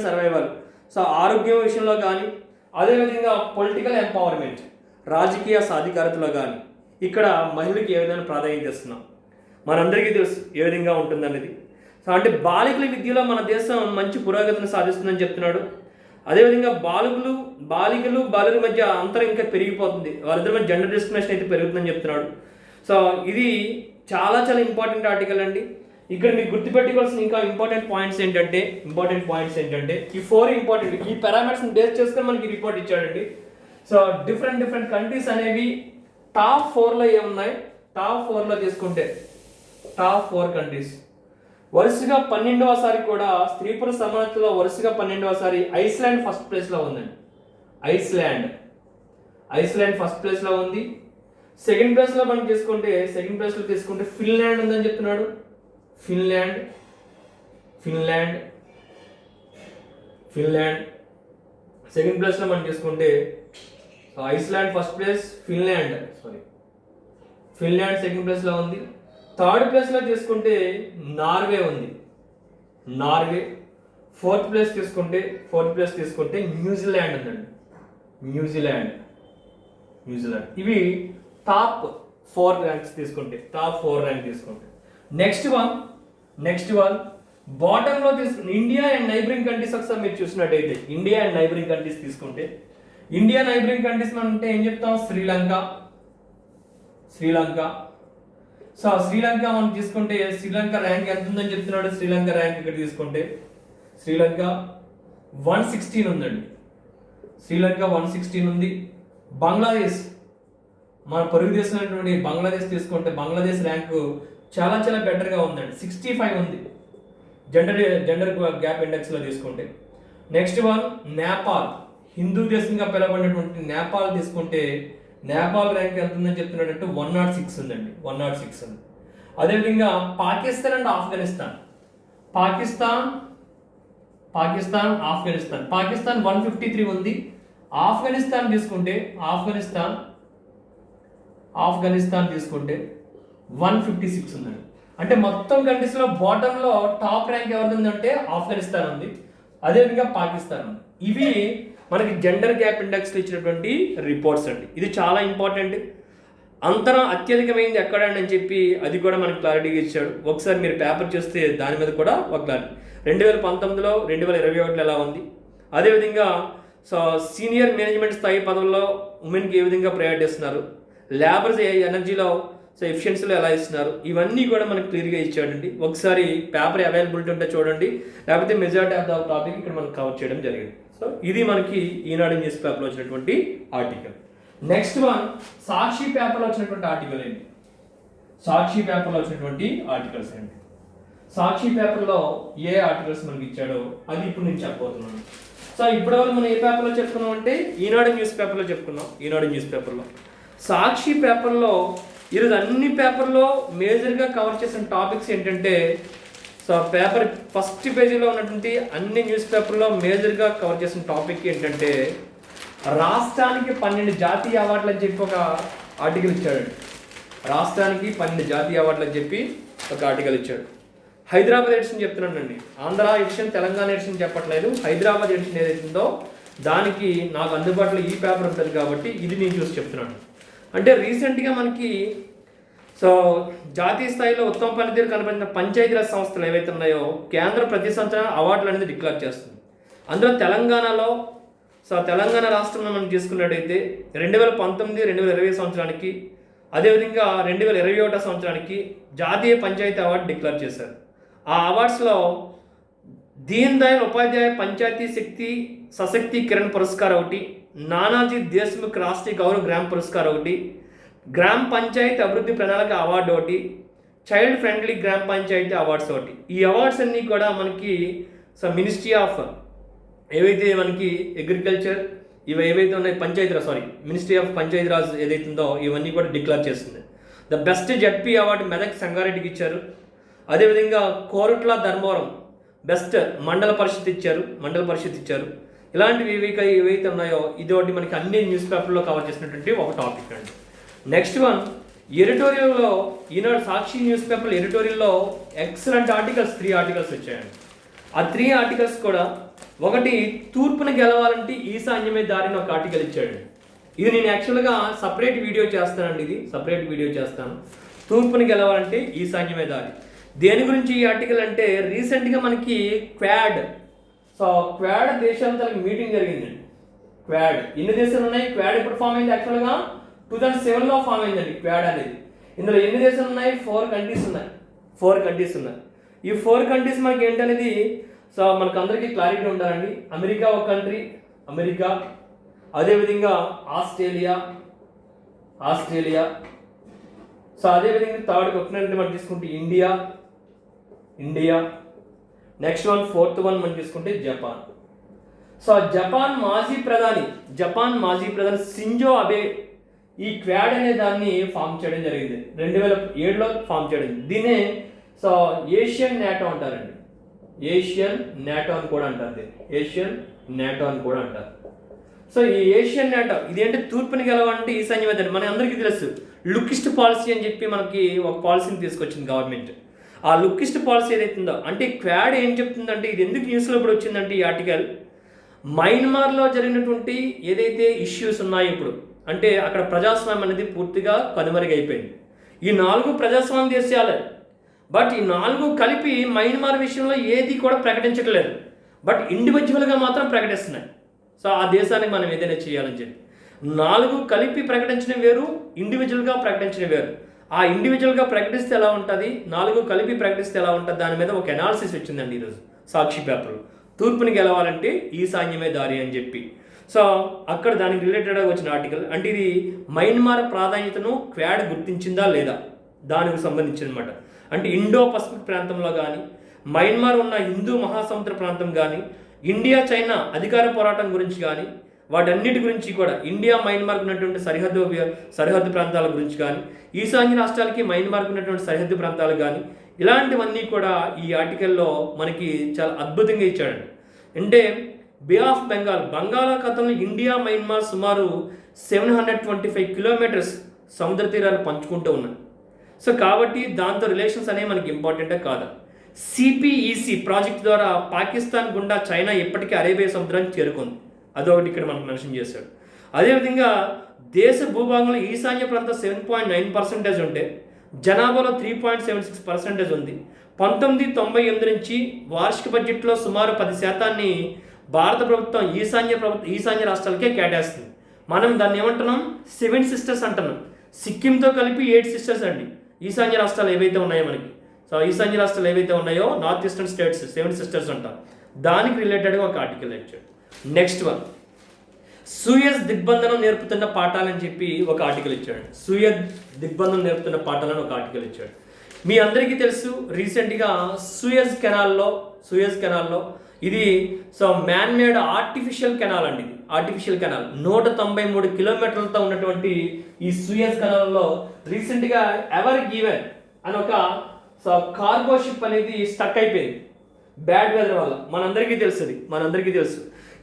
సర్వైవల్, సో ఆరోగ్యం విషయంలో కానీ, అదేవిధంగా పొలిటికల్ ఎంపవర్మెంట్, రాజకీయ సాధికారతలో కానీ ఇక్కడ మహిళలకు ఏ విధంగా ప్రాధాన్యత ఇస్తున్నాం మనందరికీ తెలుసు ఏ విధంగా ఉంటుందనేది. సో అంటే బాలికల విద్యలో మన దేశం మంచి పురోగతిని సాధిస్తుందని చెప్తున్నాడు. అదేవిధంగా బాలికల మధ్య అంతరం ఇంకా పెరిగిపోతుంది, వాళ్ళిద్దరి మధ్య జెండర్ డిస్క్రిమినేషన్ అయితే పెరుగుతుందని చెప్తున్నాడు. సో ఇది చాలా ఇంపార్టెంట్ ఆర్టికల్ అండి. ఇక్కడ మీకు గుర్తుపెట్టుకోవాల్సిన ఇంకా ఇంపార్టెంట్ పాయింట్స్ ఏంటంటే ఈ 4 ఇంపార్టెంట్, ఈ పారామీటర్స్ని బేస్ చేసుకొని మనకి రిపోర్ట్ ఇచ్చాడండి. సో డిఫరెంట్ కంట్రీస్ అనేవి టాప్ 4లో ఏమున్నాయి, టాప్ 4లో తీసుకుంటే టాప్ 4 కంట్రీస్ వరుసగా 12వసారి కూడా స్త్రీ పురుష సమానతలో వరుసగా 12వసారి ఐస్లాండ్ ఫస్ట్ ప్లేస్లో ఉందండి. ఐస్లాండ్ ఫస్ట్ ప్లేస్లో ఉంది. సెకండ్ ప్లేస్లో మనం తీసుకుంటే ఫిన్లాండ్ ఉందని చెప్తున్నాడు. ఫిన్లాండ్ సెకండ్ ప్లేస్లో మనం తీసుకుంటే Iceland first place, Finland second ప్లేస్లో ఉంది. థర్డ్ ప్లేస్లో తీసుకుంటే నార్వే ఉంది. ఫోర్త్ ప్లేస్ తీసుకుంటే న్యూజిలాండ్ ఉందండి. న్యూజిలాండ్ ఇవి టాప్ 4 ర్యాంక్స్ తీసుకుంటే నెక్స్ట్ వన్ బాటంలో తీసుకుంటే ఇండియా అండ్ నైబరింగ్ కంట్రీస్. ఒకసారి మీరు చూసినట్టయితే ఇండియా అండ్ నైబరింగ్ కంట్రీస్ తీసుకుంటే ఇండియా నైబరింగ్ కంట్రీస్ అంటే ఏం చెప్తాం? శ్రీలంక. సో శ్రీలంక మనం తీసుకుంటే శ్రీలంక ర్యాంక్ ఎంత ఉందని చెప్తున్నాడు. శ్రీలంక ర్యాంక్ ఇక్కడ తీసుకుంటే శ్రీలంక 116 ఉందండి. శ్రీలంక 116 ఉంది. బంగ్లాదేశ్, మన పొరుగు దేశమైనటువంటి బంగ్లాదేశ్ తీసుకుంటే బంగ్లాదేశ్ ర్యాంకు చాలా చాలా బెటర్గా ఉందండి. 65 ఉంది జెండర్ గ్యాప్ ఇండెక్స్లో తీసుకుంటే. నెక్స్ట్ వన్ నేపాల్, హిందూ దేశంగా పిలువబడినటువంటి నేపాల్ తీసుకుంటే నేపాల్ ర్యాంక్ ఎంత ఉందని చెప్తున్నాడంటే 106 ఉందండి. 106 ఉంది. అదేవిధంగా పాకిస్తాన్ అండ్ ఆఫ్ఘనిస్తాన్. పాకిస్తాన్ 153 ఉంది. ఆఫ్ఘనిస్తాన్ తీసుకుంటే 156 ఉందండి. అంటే మొత్తం కంట్రీస్లో బాటంలో టాప్ ర్యాంక్ ఎవరిది ఉందంటే ఆఫ్ఘనిస్తాన్ ఉంది. అదేవిధంగా పాకిస్తాన్ ఉంది. ఇవి మనకి జెండర్ గ్యాప్ ఇండెక్స్లో ఇచ్చినటువంటి రిపోర్ట్స్ అండి. ఇది చాలా ఇంపార్టెంట్. అంతరం అత్యధికమైంది ఎక్కడండి అని చెప్పి అది కూడా మనకి క్లారిటీగా ఇచ్చాడు. ఒకసారి మీరు పేపర్ చూస్తే దాని మీద కూడా ఒక క్లారిటీ. 2019లో 2021 ఎలా ఉంది. అదేవిధంగా సీనియర్ మేనేజ్మెంట్ స్థాయి పదవుల్లో ఉమెన్కి ఏ విధంగా ప్రయారిటీ ఇస్తున్నారు, లేబర్ ఎనర్జీలో ఎఫిషియన్సీలో ఎలా ఇస్తున్నారు, ఇవన్నీ కూడా మనకు క్లియర్గా ఇచ్చాడండి. ఒకసారి పేపర్ అవైలబిలిటీ ఉంటే చూడండి, లేకపోతే మెజారిటీ ఆఫ్ ద టాపిక్ ఇక్కడ మనం కవర్ చేయడం జరిగింది. సో ఇది మనకి ఈనాడు న్యూస్ పేపర్లో వచ్చినటువంటి ఆర్టికల్. నెక్స్ట్ వన్ సాక్షి పేపర్లో వచ్చినటువంటి ఆర్టికల్ ఏంటి? సాక్షి పేపర్లో వచ్చినటువంటి ఆర్టికల్స్ ఏంటి? సాక్షి పేపర్లో ఏ ఆర్టికల్స్ మనకి ఇచ్చాడో అది ఇప్పుడు నేను చెప్పబోతున్నాను. సో ఇప్పటివరకు మనం ఏ పేపర్లో చెప్పుకున్నాం అంటే ఈనాడు న్యూస్ పేపర్లో చెప్పుకున్నాం. ఈనాడు న్యూస్ పేపర్లో సాక్షి పేపర్లో ఈరోజు అన్ని పేపర్లో మేజర్గా కవర్ చేసిన టాపిక్స్ ఏంటంటే పేపర్ ఫస్ట్ పేజీలో ఉన్నటువంటి అన్ని న్యూస్ పేపర్లో మేజర్గా కవర్ చేసిన టాపిక్ ఏంటంటే రాష్ట్రానికి 12 జాతీయ అవార్డులు అని చెప్పి ఒక ఆర్టికల్ ఇచ్చాడు. రాష్ట్రానికి 12 జాతీయ అవార్డులు అని చెప్పి ఒక ఆర్టికల్ ఇచ్చాడు. హైదరాబాద్ ఎడిషన్ చెప్తున్నానండి. ఆంధ్ర ఎడిషన్, తెలంగాణ ఎడిషన్ చెప్పట్లేదు. హైదరాబాద్ ఎడిషన్ ఏదైతుందో దానికి నాకు అందుబాటులో ఈ పేపర్ ఉంటుంది కాబట్టి ఇది నేను చూసి చెప్తున్నాను. అంటే రీసెంట్గా మనకి జాతీయ స్థాయిలో ఉత్తమ పనితీరు కనబడిన పంచాయతీరాజ్ సంస్థలు ఏవైతే ఉన్నాయో కేంద్ర ప్రతి సంవత్సరం అవార్డులు అనేది డిక్లేర్ చేస్తుంది. అందులో తెలంగాణ రాష్ట్రంలో మనం తీసుకున్నట్టయితే 2019-2020 సంవత్సరానికి, అదేవిధంగా 2021 సంవత్సరానికి జాతీయ పంచాయతీ అవార్డు డిక్లేర్ చేశారు. ఆ అవార్డ్స్లో దీన్ దయాళ్ ఉపాధ్యాయ పంచాయతీ శక్తి సశక్తీకరణ్ పురస్కార్ ఒకటి, నానాజీ దేశ్ముఖ్ రాష్ట్రీయ గౌరవ్ గ్రామ్ పురస్కార్ ఒకటి, గ్రామ పంచాయతీ అభివృద్ధి ప్రణాళిక అవార్డు ఒకటి, చైల్డ్ ఫ్రెండ్లీ గ్రామ పంచాయతీ అవార్డ్స్ ఒకటి. ఈ అవార్డ్స్ అన్నీ కూడా మనకి మినిస్ట్రీ ఆఫ్ ఏవైతే మనకి అగ్రికల్చర్ ఇవి ఏవైతే ఉన్నాయి మినిస్ట్రీ ఆఫ్ పంచాయతీరాజ్ ఏదైతుందో ఇవన్నీ కూడా డిక్లేర్ చేస్తుంది. The best ZP award Medak సంగారెడ్డికి ఇచ్చారు. అదేవిధంగా కోరుట్ల ధర్మవరం బెస్ట్ మండల పరిషత్ ఇచ్చారు. ఇలాంటివి ఏవైతే ఉన్నాయో ఇది ఒకటి మనకి అన్ని న్యూస్ పేపర్లో కవర్ చేసినటువంటి ఒక టాపిక్ అండి. నెక్స్ట్ వన్ ఎడిటోరియల్లో ఈనాడు సాక్షి న్యూస్ పేపర్ ఎడిటోరియల్లో ఎక్సలెంట్ ఆర్టికల్స్ 3 ఆర్టికల్స్ వచ్చాయండి. ఆ 3 ఆర్టికల్స్ కూడా ఒకటి తూర్పును గెలవాలంటే ఈశాన్యమే దారిని ఒక ఆర్టికల్ ఇచ్చాడు. ఇది నేను యాక్చువల్గా సపరేట్ వీడియో చేస్తాను. తూర్పును గెలవాలంటే ఈశాన్యమే దారి. దేని గురించి ఈ ఆర్టికల్ అంటే రీసెంట్గా మనకి క్వాడ్ దేశాలతో మీటింగ్ జరిగిందండి. క్వాడ్ ఎన్ని దేశాలు ఉన్నాయి? క్వాడ్ ఎప్పుడు ఫామ్ అయింది? యాక్చువల్గా 2007లో ఫామ్ అయిందండి క్వాడ్ అనేది. ఇందులో ఎన్ని దేశాలు ఉన్నాయి? 4 కంట్రీస్ ఉన్నాయి. ఈ 4 కంట్రీస్ మనకి ఏంటనేది మనకు అందరికీ క్లారిటీ ఉండాలండి. అమెరికా ఒక కంట్రీ, అదేవిధంగా ఆస్ట్రేలియా, అదేవిధంగా థర్డ్ ఒక కంట్రీ మనం తీసుకుంటే India, next one 4th one మనం తీసుకుంటే జపాన్. సో జపాన్ మాజీ ప్రధాని షింజో అబే ఈ క్వాడ్ అనే దాన్ని ఫామ్ చేయడం జరిగింది. 2007లో ఫామ్ చేయడం. దీన్నే సో ఏషియన్ నాటో అంటారండి. ఏషియన్ నాటో అని కూడా అంటారు. ఏషియన్ నాటో అని కూడా అంటారు. సో ఈ ఏషియన్ నాటో ఇదేంటి, తూర్పుని గెలవాలంటే ఈశాన్య వైపు. మన అందరికీ తెలుసు లుకిస్ట్ పాలసీ అని చెప్పి మనకి ఒక పాలసీని తీసుకొచ్చింది గవర్నమెంట్. ఆ లుకిస్ట్ పాలసీ ఏదైతుందో అంటే క్వాడ్ ఏం చెప్తుందంటే, ఇది ఎందుకు న్యూస్లో ఇప్పుడు వచ్చిందంటే ఈ ఆర్టికల్, మయన్మార్లో జరిగినటువంటి ఏదైతే ఇష్యూస్ ఉన్నాయో ఇప్పుడు, అంటే అక్కడ ప్రజాస్వామ్యం అనేది పూర్తిగా కనుమరుగైపోయింది. ఈ 4 ప్రజాస్వామ్య దేశాలే, బట్ ఈ 4 కలిపి మయన్మార్ విషయంలో ఏది కూడా ప్రకటించట్లేదు, బట్ ఇండివిజువల్గా మాత్రం ప్రకటిస్తున్నాయి. సో ఆ దేశానికి మనం ఏదైనా చేయాలని చెప్పి 4 కలిపి ప్రకటించిన వేరు, ఇండివిజువల్గా ప్రకటించిన వేరు. ఆ ఇండివిజువల్గా ప్రకటిస్తే ఎలా ఉంటుంది, 4 కలిపి ప్రకటిస్తే ఎలా ఉంటుంది, దాని మీద ఒక అనాలిసిస్ వచ్చిందండి ఈరోజు సాక్షి పేపర్లో. తూర్పుని గెలవాలంటే ఈశాన్యమే దారి అని చెప్పి. సో అక్కడ దానికి రిలేటెడ్గా వచ్చిన ఆర్టికల్. అంటే ఇది మయన్మార్ ప్రాధాన్యతను క్వాడ్ గుర్తించిందా లేదా దానికి సంబంధించి అనమాట. అంటే ఇండో పసిఫిక్ ప్రాంతంలో కానీ, మయన్మార్ ఉన్న హిందూ మహాసముద్ర ప్రాంతం కానీ, ఇండియా చైనా అధికార పోరాటం గురించి కానీ, వాటన్నిటి గురించి కూడా, ఇండియా మయన్మార్కు ఉన్నటువంటి సరిహద్దు ప్రాంతాల గురించి కానీ, ఈశాన్య రాష్ట్రాలకి మయన్మార్కు ఉన్నటువంటి సరిహద్దు ప్రాంతాలు కానీ, ఇలాంటివన్నీ కూడా ఈ ఆర్టికల్లో మనకి చాలా అద్భుతంగా ఇచ్చాడండి. అంటే బే ఆఫ్ బెంగాల్, బంగాళాఖాతంలో ఇండియా మయన్మార్ సుమారు 725 కిలోమీటర్స్ సముద్ర తీరాలు పంచుకుంటూ ఉన్నాయి. సో కాబట్టి దాంతో రిలేషన్స్ అనేవి మనకి ఇంపార్టెంటే కాదు. సిపిఈసి ప్రాజెక్ట్ ద్వారా పాకిస్తాన్ గుండా చైనా ఇప్పటికీ అరేబియా సముద్రానికి చేరుకుంది. అదొకటి ఇక్కడ మనకు మెన్షన్ చేశాడు. అదేవిధంగా దేశ భూభాగంలో ఈశాన్య ప్రాంతం 7.9% ఉంటే జనాభాలో 3.76% ఉంది. 1998 నుంచి వార్షిక బడ్జెట్లో సుమారు 10% భారత ప్రభుత్వం ఈశాన్య రాష్ట్రాలకే కేటాయిస్తుంది. మనం దాన్ని ఏమంటున్నాం, 7 సిస్టర్స్ అంటున్నాం. సిక్కింతో కలిపి 8 సిస్టర్స్ అండి ఈశాన్య రాష్ట్రాలు ఏవైతే ఉన్నాయో మనకి. సో ఈశాన్య రాష్ట్రాలు ఏవైతే ఉన్నాయో నార్త్ ఈస్టర్న్ స్టేట్స్ 7 సిస్టర్స్ అంటాం. దానికి రిలేటెడ్గా ఒక ఆర్టికల్ ఇచ్చాడు. నెక్స్ట్ వన్, సూయజ్ దిగ్బంధనం నేర్పుతున్న పాఠాలని చెప్పి ఒక ఆర్టికల్ ఇచ్చాడు. సూయజ్ దిగ్బంధనం నేర్పుతున్న పాఠాలని ఒక ఆర్టికల్ ఇచ్చాడు. మీ అందరికీ తెలుసు, రీసెంట్గా సూయజ్ కెనాల్లో ఇది so man made artificial canal అండి. ఆర్టిఫిషియల్ కెనాల్ 193 కిలోమీటర్లతో ఉన్నటువంటి ఈ సూయజ్ కెనాల్లో రీసెంట్గా ఎవర్ గివెన్ అని ఒక సో కార్గో షిప్ అనేది స్టక్ అయిపోయింది బ్యాడ్ వెదర్ వల్ల. మనందరికీ తెలుసు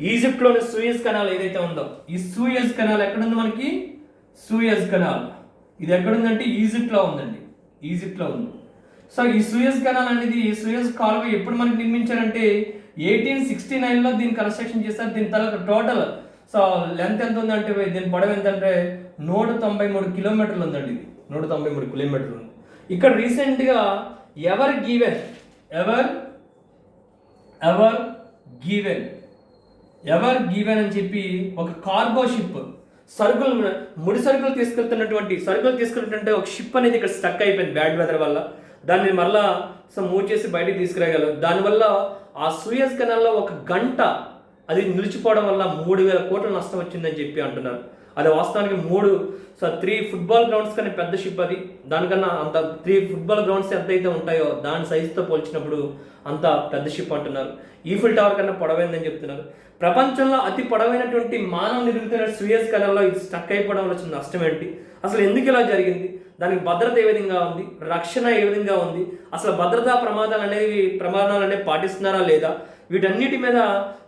ఈజిప్ట్లోని సూయజ్ కెనాల్ ఏదైతే ఉందో, ఈ సూయజ్ కెనాల్ ఎక్కడుంది మనకి, సూయజ్ కెనాల్ ఇది ఎక్కడుందంటే ఈజిప్ట్లో ఉందండి. సో ఈ సూయజ్ కెనాల్ అనేది, సూయజ్ కాలువ ఎప్పుడు మనకి నిర్మించారంటే 1869లో దీన్ని కన్స్ట్రక్షన్ చేస్తారు. దీని తర్వాత టోటల్ సో లెంత్ ఎంత ఉందంటే, దీని పొడవు ఎంత అంటే 193 కిలోమీటర్లు ఉందండి. ఇది 193 కిలోమీటర్లు ఉంది. ఇక్కడ రీసెంట్గా ఎవర్ గివెన్ అని చెప్పి ఒక కార్గో షిప్ ముడి సరుకులు తీసుకెళ్తున్నటువంటి ఒక షిప్ అనేది ఇక్కడ స్టక్ అయిపోయింది బ్యాడ్ వెదర్ వల్ల. దాన్ని మళ్ళా మూవ్ చేసి బయటికి తీసుకురాగలరు. దానివల్ల ఆ సూయజ్ కెనాల్లో 1 గంట అది నిలిచిపోవడం వల్ల 3,000 కోట్ల నష్టం వచ్చిందని చెప్పి అంటున్నారు. అది వాస్తవానికి 3 ఫుట్బాల్ గ్రౌండ్స్ కన్నా పెద్ద షిప్ అది. దానికన్నా అంత 3 ఫుట్బాల్ గ్రౌండ్స్ ఎంతైతే ఉంటాయో దాని సైజుతో పోల్చినప్పుడు అంత పెద్ద షిప్ అంటున్నారు. ఈఫిల్ టవర్ కన్నా పొడవైందని చెప్తున్నారు. ప్రపంచంలో అతి పొడవైనటువంటి మానవ నిర్మిత సూయజ్ కెనాల్లో ఇది స్టక్ అయిపోవడం వల్ల వచ్చిన నష్టం ఏంటి, అసలు ఎందుకు ఇలా జరిగింది, దానికి భద్రత ఏ విధంగా ఉంది, రక్షణ ఏ విధంగా ఉంది, అసలు భద్రతా ప్రమాణాలు అనేవి పాటిస్తున్నారా లేదా, వీటన్నిటి మీద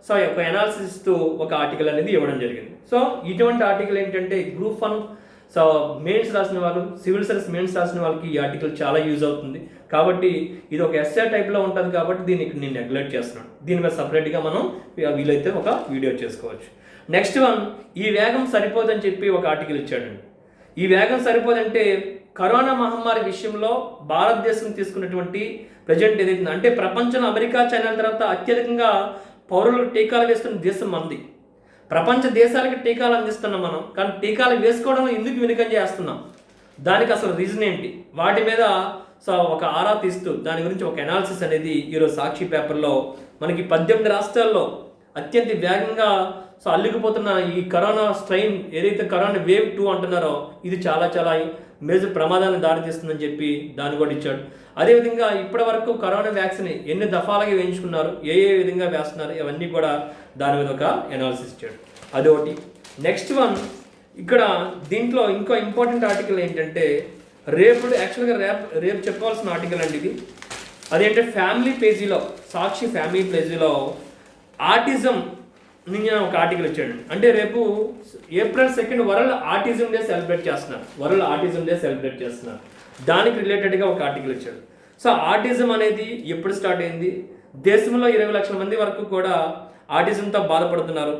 సో ఒక అనాలిసిస్ ఇస్తూ ఒక ఆర్టికల్ అనేది ఇవ్వడం జరిగింది. సో ఇటువంటి ఆర్టికల్ ఏంటంటే గ్రూప్ 1 సో మెయిన్స్ రాసిన వాళ్ళు, సివిల్ సర్వీస్ మెయిన్స్ రాసిన వాళ్ళకి ఈ ఆర్టికల్ చాలా యూజ్ అవుతుంది. కాబట్టి ఇది ఒక ఎస్ఏ టైప్లో ఉంటుంది కాబట్టి దీన్ని ఇక్కడ నేను నెగ్లెక్ట్ చేస్తున్నాను. దీని మీద సపరేట్గా మనం వీలైతే ఒక వీడియో చేసుకోవచ్చు. నెక్స్ట్ వన్, ఈ వేగం సరిపోదని చెప్పి ఒక ఆర్టికల్ ఇచ్చాడండి. ఈ వేగం సరిపోదంటే కరోనా మహమ్మారి విషయంలో భారతదేశం తీసుకున్నటువంటి ప్రజెంట్ ఏదైతే అంటే ప్రపంచంలో అమెరికా, చైనా తర్వాత అత్యధికంగా పౌరులకు టీకాలు వేస్తున్న దేశం మనది. ప్రపంచ దేశాలకి టీకాలు అందిస్తున్నాం మనం, కానీ టీకాలు వేసుకోవడంలో ఎందుకు వెనుకంజ చేస్తున్నాం, దానికి అసలు రీజన్ ఏంటి, వాటి మీద సో ఒక ఆరా తీస్తూ దాని గురించి ఒక అనాలిసిస్ అనేది ఈరోజు సాక్షి పేపర్లో మనకి 18 రాష్ట్రాల్లో అత్యంత వేగంగా సో అల్లుకుపోతున్న ఈ కరోనా స్ట్రెయిన్ ఏదైతే కరోనా వేవ్ 2 అంటున్నారో ఇది చాలా మేజర్ ప్రమాదాన్ని దారితీస్తుందని చెప్పి దాన్ని కూడా ఇచ్చాడు. అదేవిధంగా ఇప్పటి వరకు కరోనా వ్యాక్సిన్ ఎన్ని దఫాలుగా వేయించుకున్నారు, ఏ విధంగా వేస్తున్నారు, ఇవన్నీ కూడా దాని మీద ఒక ఎనాలిసిస్ ఇచ్చాడు. అదొకటి. నెక్స్ట్ వన్, ఇక్కడ దీంట్లో ఇంకో ఇంపార్టెంట్ ఆర్టికల్ ఏంటంటే యాక్చువల్గా రేపు చెప్పవలసిన ఆర్టికల్ అండి ఇది. అదేంటే ఫ్యామిలీ పేజీలో, సాక్షి ఫ్యామిలీ పేజీలో ఆటిజం నేను ఒక ఆర్టికల్ ఇచ్చాడు. అంటే రేపు April 2 world autism day celebrate చేస్తున్నారు. దానికి రిలేటెడ్గా ఒక ఆర్టికల్ ఇచ్చాడు. సో ఆటిజం అనేది ఎప్పుడు స్టార్ట్ అయింది, దేశంలో 20 లక్షల మంది వరకు కూడా ఆటిజంతో బాధపడుతున్నారు.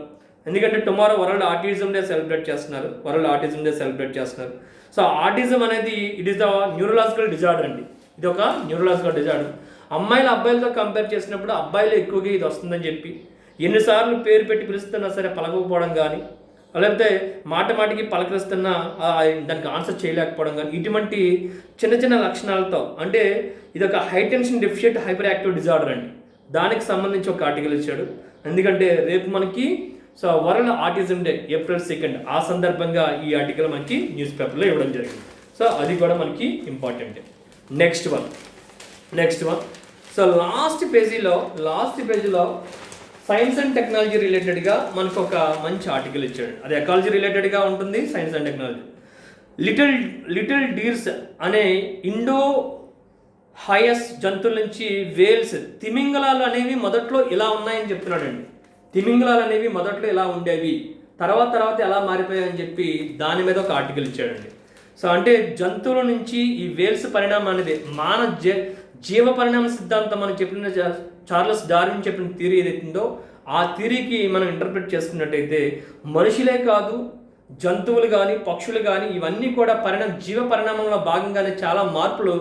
ఎందుకంటే tomorrow world autism day celebrate చేస్తున్నారు. సో ఆటిజం అనేది it is the neurological disorder అండి. ఇది ఒక న్యూరలాజికల్ డిజార్డర్. అబ్బాయిలతో కంపేర్ చేసినప్పుడు అబ్బాయిలు ఎక్కువగా ఇది వస్తుందని చెప్పి ఎన్నిసార్లు పేరు పెట్టి పిలుస్తున్నా సరే పలకపోవడం కానీ, లేకపోతే మాటికి పలకరిస్తున్నా దానికి ఆన్సర్ చేయలేకపోవడం కానీ, ఇటువంటి చిన్న చిన్న లక్షణాలతో, అంటే ఇది ఒక high tension deficient hyper active disorder అండి. దానికి సంబంధించి ఒక ఆర్టికల్ ఇచ్చాడు. ఎందుకంటే రేపు మనకి వరల్డ్ ఆటిజం డే April 2 ఆ సందర్భంగా ఈ ఆర్టికల్ మనకి న్యూస్ పేపర్లో ఇవ్వడం జరిగింది. సో అది కూడా మనకి ఇంపార్టెంట్. నెక్స్ట్ వన్ లాస్ట్ పేజీలో సైన్స్ అండ్ టెక్నాలజీ రిలేటెడ్గా మనకు ఒక మంచి ఆర్టికల్ ఇచ్చాడు. అది ఎకాలజీ రిలేటెడ్గా ఉంటుంది, science and technology. Little deers అనే ఇండో హయస్ జంతువుల నుంచి వేల్స్, తిమింగలాలు అనేవి మొదట్లో ఇలా ఉన్నాయని చెప్తున్నాడండి. తిమింగలాలు అనేవి మొదట్లో ఇలా ఉండేవి, తర్వాత ఎలా మారిపోయాయని చెప్పి దాని మీద ఒక ఆర్టికల్ ఇచ్చాడండి. సో అంటే జంతువుల నుంచి ఈ వేల్స్ పరిణామం అనేది జీవ పరిణామ సిద్ధాంతం మనం చెప్పిన చార్లెస్ డార్విన్ చెప్పిన థియరీ ఏదైతుందో ఆ థియరీకి మనం ఇంటర్ప్రిట్ చేసుకున్నట్టయితే మనుషులే కాదు, జంతువులు కానీ, పక్షులు కానీ ఇవన్నీ కూడా జీవ పరిణామంలో భాగంగానే చాలా మార్పులు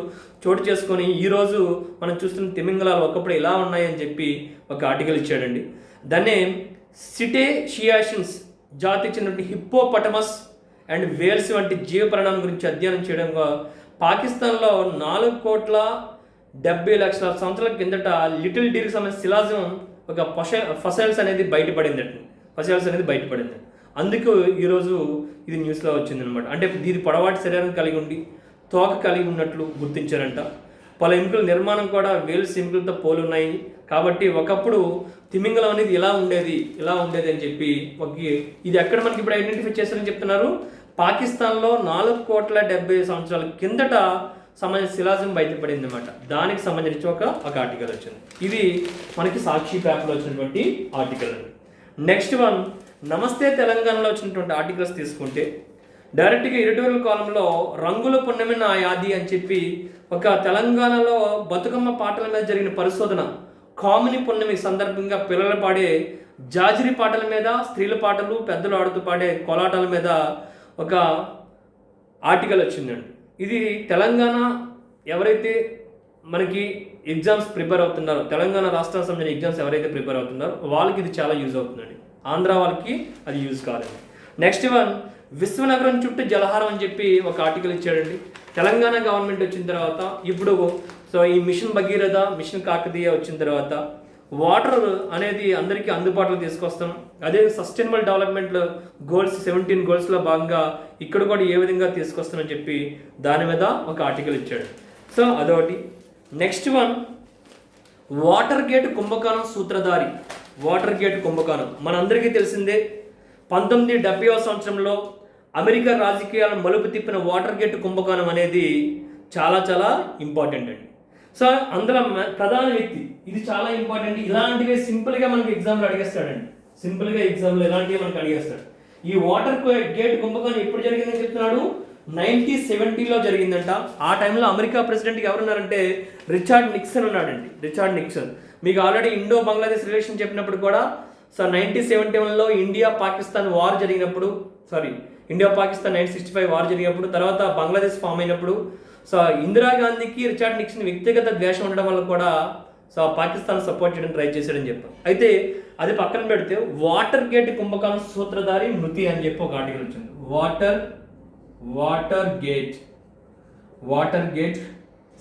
చోటు చేసుకొని ఈరోజు మనం చూస్తున్న తిమింగలాలు ఒకప్పుడు ఇలా ఉన్నాయని చెప్పి ఒక ఆర్టికల్ ఇచ్చాడండి. దాన్నే సిటేషియాషన్స్ జాతికి చెందిన హిప్పోపటమస్ అండ్ వేల్స్ వంటి జీవ పరిణామం గురించి అధ్యయనం చేయడంగా పాకిస్తాన్లో 4,70,00,000 సంవత్సరాల కిందట లిటిల్ డీర్కి సంబంధించిన శిలాజం ఒక ఫసైల్స్ అనేది బయటపడింది. అందుకు ఈరోజు ఇది న్యూస్లో వచ్చిందనమాట. అంటే ఇది పొడవాటి శరీరం కలిగి ఉండి తోక కలిగి ఉన్నట్లు గుర్తించారంట. పలు ఎముకల నిర్మాణం కూడా వేల్స్ ఎముకలతో పోలి ఉన్నాయి. కాబట్టి ఒకప్పుడు తిమింగలం అనేది ఇలా ఉండేది అని చెప్పి ఇది ఎక్కడ మనకి ఇప్పుడు ఐడెంటిఫై చేశారని చెప్తున్నారు. పాకిస్తాన్లో 4,70,00,000 సంవత్సరాల కిందట సంబంధించిన శిలాజం బయటపడింది అనమాట. దానికి సంబంధించి ఒక ఆర్టికల్ వచ్చింది. ఇది మనకి సాక్షి పేపర్లో వచ్చినటువంటి ఆర్టికల్ అండి. నెక్స్ట్ వన్, నమస్తే తెలంగాణలో వచ్చినటువంటి ఆర్టికల్స్ తీసుకుంటే డైరెక్ట్గా ఎడిటోరియల్ కాలంలో రంగుల పున్నమి నా యాది అని చెప్పి ఒక తెలంగాణలో బతుకమ్మ పాటల మీద జరిగిన పరిశోధన, కామిని పున్నమి సందర్భంగా పిల్లలు పాడే జాజిరి పాటల మీద, స్త్రీల పాటలు, పెద్దలు ఆడుతూ పాడే కోలాటాల మీద ఒక ఆర్టికల్ వచ్చిందండి. ఇది తెలంగాణ ఎవరైతే మనకి ఎగ్జామ్స్ ప్రిపేర్ అవుతున్నారో, తెలంగాణ రాష్ట్రానికి సంబంధించిన ఎగ్జామ్స్ ఎవరైతే ప్రిపేర్ అవుతున్నారో వాళ్ళకి ఇది చాలా యూజ్ అవుతుందండి. ఆంధ్ర వాళ్ళకి అది యూజ్ కాదండి. నెక్స్ట్ వన్, విశ్వనగరం చుట్టూ జలహారం అని చెప్పి ఒక ఆర్టికల్ ఇచ్చాడండి. తెలంగాణ గవర్నమెంట్ వచ్చిన తర్వాత ఇప్పుడు ఈ మిషన్ భగీరథ, మిషన్ కాకతీయ వచ్చిన తర్వాత వాటర్ అనేది అందరికీ అందుబాటులో తీసుకొస్తాం. అదే సస్టైనబుల్ డెవలప్మెంట్ గోల్స్ 17 గోల్స్లో భాగంగా ఇక్కడ కూడా ఏ విధంగా తీసుకొస్తామని చెప్పి దాని మీద ఒక ఆర్టికల్ ఇచ్చాడు. సో అదొకటి. నెక్స్ట్ వన్, వాటర్ గేట్ కుంభకోణం సూత్రధారి. మనందరికీ తెలిసిందే. 1970వ సంవత్సరంలో అమెరికా రాజకీయాలను మలుపు తిప్పిన వాటర్ గేట్ కుంభకోణం అనేది చాలా ఇంపార్టెంట్ అండి. సో అందులో ప్రధాన వ్యక్తి, ఇది చాలా ఇంపార్టెంట్. ఇలాంటివి సింపుల్గా మనకి ఎగ్జామ్లో అడిగేస్తాడండి. ఈ వాటర్ గేట్ కుంభకోణం ఎప్పుడు జరిగిందని చెప్తున్నాడు? 1970లో జరిగిందంట. ఆ టైంలో అమెరికా ప్రెసిడెంట్ ఎవరున్నారంటే రిచర్డ్ నిక్సన్ ఉన్నాడండి. మీకు ఆల్రెడీ ఇండో బంగ్లాదేశ్ రిలేషన్ చెప్పినప్పుడు కూడా 1971లో ఇండియా పాకిస్తాన్ 1965 వార్ జరిగినప్పుడు, తర్వాత బంగ్లాదేశ్ ఫామ్ అయినప్పుడు ఇందిరాగాంధీకి రిచర్డ్ నిక్సన్ వ్యక్తిగత ద్వేషం ఉండడం వల్ల కూడా పాకిస్తాన్ సపోర్ట్ చేయడం ట్రై చేశాడని చెప్పాం. అయితే అది పక్కన పెడితే వాటర్ గేట్ కుంభకోణం సూత్రధారి మృతి అని చెప్పి ఒక ఆర్టికల్ వచ్చింది. Water gate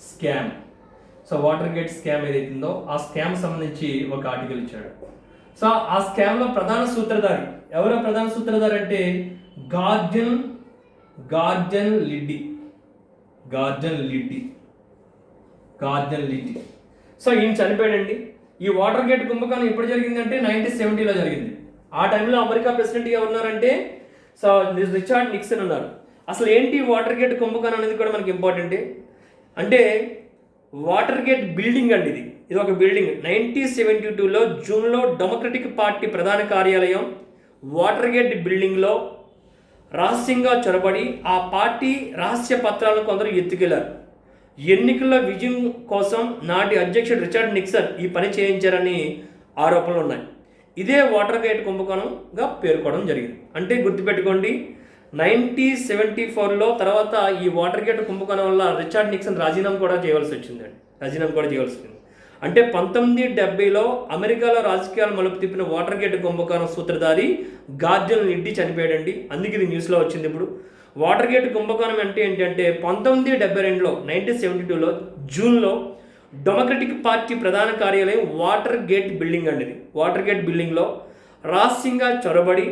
scam. Water gate scam ఏదైతుందో ఆ స్కామ్ సంబంధించి ఒక ఆర్టికల్ ఇచ్చాడు. ఆ స్కామ్లో ప్రధాన సూత్రధారి ఎవరో అంటే గార్డెన్ లిడ్డీ. ఈయన చనిపోయాడండి. ఈ వాటర్ గేట్ కుంభకోణం ఎప్పుడు జరిగిందంటే 1970లో జరిగింది. ఆ టైంలో అమెరికా ప్రెసిడెంట్గా ఎవరున్నారంటే రిచర్డ్ నిక్సన్ ఉన్నారు. అసలు ఏంటి వాటర్ గేట్ కుంభకోణం అనేది కూడా మనకి ఇంపార్టెంటే. అంటే వాటర్ గేట్ బిల్డింగ్ అండి, ఇది ఒక బిల్డింగ్. 1972లో జూన్లో డెమోక్రటిక్ పార్టీ ప్రధాన కార్యాలయం వాటర్ గేట్ బిల్డింగ్లో రహస్యంగా చొరబడి ఆ పార్టీ రహస్య పత్రాలను కొందరు ఎత్తుకెళ్లారు. ఎన్నికల విజయం కోసం నాటి అధ్యక్షుడు రిచర్డ్ నిక్సన్ ఈ పని చేయించారని ఆరోపణలు ఉన్నాయి. ఇదే వాటర్ గేట్ కుంభకోణంగా పేర్కోవడం జరిగింది. అంటే గుర్తుపెట్టుకోండి, 1974లో తర్వాత ఈ వాటర్ గేట్ కుంభకోణం వల్ల రిచర్డ్ నిక్సన్ రాజీనామా కూడా చేయవలసి వచ్చింది. అంటే 1970లో అమెరికాలో రాజకీయాలు మలుపు తిప్పిన వాటర్ గేట్ కుంభకోణం సూత్రధారి గార్డియన్ లిడ్డీ చనిపోయాడండి. అందుకే ఇది న్యూస్లో వచ్చింది. ఇప్పుడు వాటర్ గేట్ కుంభకోణం అంటే ఏంటంటే 1972లో 1972లో జూన్లో డెమోక్రటిక్ పార్టీ ప్రధాన కార్యాలయం వాటర్ గేట్ బిల్డింగ్ అండి. వాటర్ గేట్ బిల్డింగ్లో రహస్యంగా చొరబడి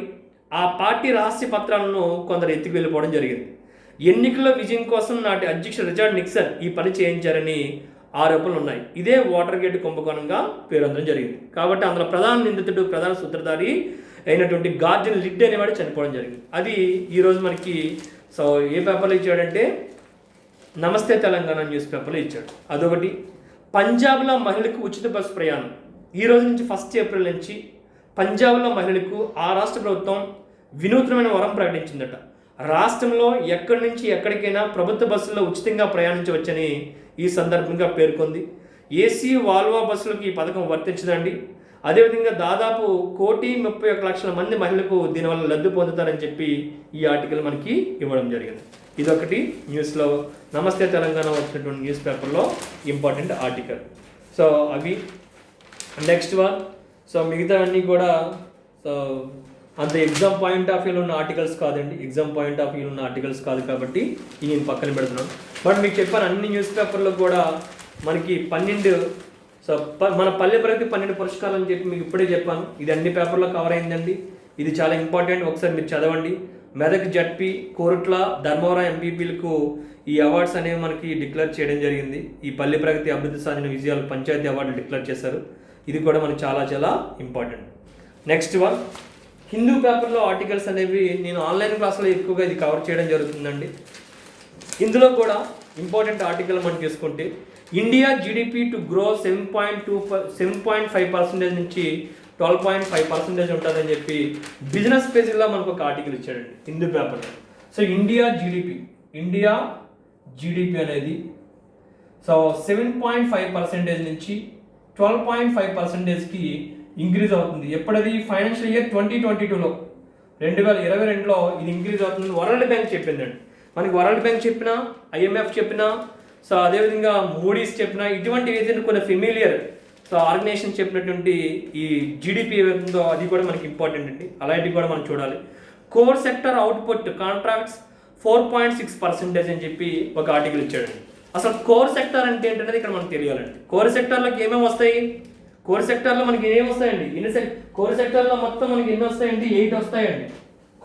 ఆ పార్టీ రహస్య పత్రాలను కొందరు ఎత్తుకు వెళ్ళిపోవడం జరిగింది. ఎన్నికల విజయం కోసం నాటి అధ్యక్షుడు రిచర్డ్ నిక్సన్ ఈ పని చేయించారని ఆరోపణలు ఉన్నాయి. ఇదే వాటర్ గేట్ కుంభకోణంగా పేరొందడం జరిగింది. కాబట్టి అందులో ప్రధాన నిందితుడు, ప్రధాన సూత్రధారి అయినటువంటి గార్డియన్ లిడ్డీ అనేవాడు చనిపోవడం జరిగింది. అది ఈరోజు మనకి ఏ పేపర్లో ఇచ్చాడంటే నమస్తే తెలంగాణ న్యూస్ పేపర్లో ఇచ్చాడు. అదొకటి. పంజాబ్లో మహిళలకు ఉచిత బస్సు ప్రయాణం ఈ రోజు నుంచి 1 ఏప్రిల్ నుంచి పంజాబ్లో మహిళలకు ఆ రాష్ట్ర ప్రభుత్వం వినూత్నమైన వరం ప్రకటించిందట. రాష్ట్రంలో ఎక్కడి నుంచి ఎక్కడికైనా ప్రభుత్వ బస్సుల్లో ఉచితంగా ప్రయాణించవచ్చని ఈ సందర్భంగా పేర్కొంది. ఏసీ వాల్వా బస్సులకు ఈ పథకం వర్తించదండి. అదేవిధంగా దాదాపు 1,31,00,000 మంది మహిళలకు దీనివల్ల లబ్ధి పొందుతారని చెప్పి ఈ ఆర్టికల్ మనకి ఇవ్వడం జరిగింది. ఇదొకటి న్యూస్లో నమస్తే తెలంగాణ వచ్చినటువంటి న్యూస్ పేపర్లో ఇంపార్టెంట్ ఆర్టికల్. అవి నెక్స్ట్ వన్. మిగతా అన్నీ కూడా అంత ఎగ్జామ్ పాయింట్ ఆఫ్ వ్యూలో ఉన్న ఆర్టికల్స్ కాదండి. ఎగ్జామ్ పాయింట్ ఆఫ్ వ్యూలో ఉన్న ఆర్టికల్స్ కాదు కాబట్టి ఇది నేను పక్కన పెడుతున్నాను. బట్ మీకు చెప్పాను, అన్ని న్యూస్ పేపర్లో కూడా మనకి 12 మన పల్లె ప్రగతి 12 పురస్కారాలు అని చెప్పి మీకు ఇప్పుడే చెప్పాను. ఇది అన్ని పేపర్లో కవర్ అయిందండి. ఇది చాలా ఇంపార్టెంట్, ఒకసారి మీరు చదవండి. మెదక్ జడ్పీ, కోరుట్ల, ధర్మవరం ఎంపీపీలకు ఈ అవార్డ్స్ అనేవి మనకి డిక్లేర్ చేయడం జరిగింది. ఈ పల్లె ప్రగతి అభివృద్ధి సాధించిన విజయాలు పంచాయతీ అవార్డులు డిక్లేర్ చేశారు. ఇది కూడా మనకి చాలా చాలా ఇంపార్టెంట్. నెక్స్ట్ వన్, హిందూ పేపర్లో ఆర్టికల్స్ అనేవి నేను ఆన్లైన్ క్లాస్లో ఎక్కువగా ఇది కవర్ చేయడం జరుగుతుందండి. ఇందులో కూడా ఇంపార్టెంట్ ఆర్టికల్ మనం తీసుకుంటే ఇండియా జీడిపి టు గ్రో 7.5% నుంచి 12.5% ఉంటుందని చెప్పి బిజినెస్ పేజీలో మనకు ఒక ఆర్టికల్ ఇచ్చాడండి హిందూ పేపర్లో. ఇండియా జీడిపి అనేది 7.5% నుంచి 12.5%కి ఇంక్రీజ్ అవుతుంది. ఎప్పుడది ఫైనాన్షియల్ ఇయర్ 2022లో 2022లో ఇది ఇంక్రీజ్ అవుతుంది. వరల్డ్ బ్యాంక్ చెప్పిందండి మనకి. వరల్డ్ బ్యాంక్ చెప్పినా, IMF చెప్పినా, అదేవిధంగా మూడీస్ చెప్పినా, ఇటువంటి ఏదైనా కొన్ని ఫెమిలియర్ ఆర్గనైజేషన్ చెప్పినటువంటి ఈ జీడిపి ఏదో అది కూడా మనకి ఇంపార్టెంట్ అండి. అలాంటివి కూడా మనం చూడాలి. కోర్ సెక్టర్ అవుట్పుట్ కాంట్రాక్ట్స్ 4.6% అని చెప్పి ఒక ఆర్టికల్ ఇచ్చాడండి. అసలు కోర్ సెక్టర్ అంటే ఏంటనేది ఇక్కడ మనకు తెలియాలండి. కోర్ సెక్టర్లోకి ఏమేమి వస్తాయి? కోర్ సెక్టర్లో మనకి ఏమేమి వస్తాయండి? కోర్ సెక్టర్లో మొత్తం మనకి ఎన్ని వస్తాయండి? 8 వస్తాయండి.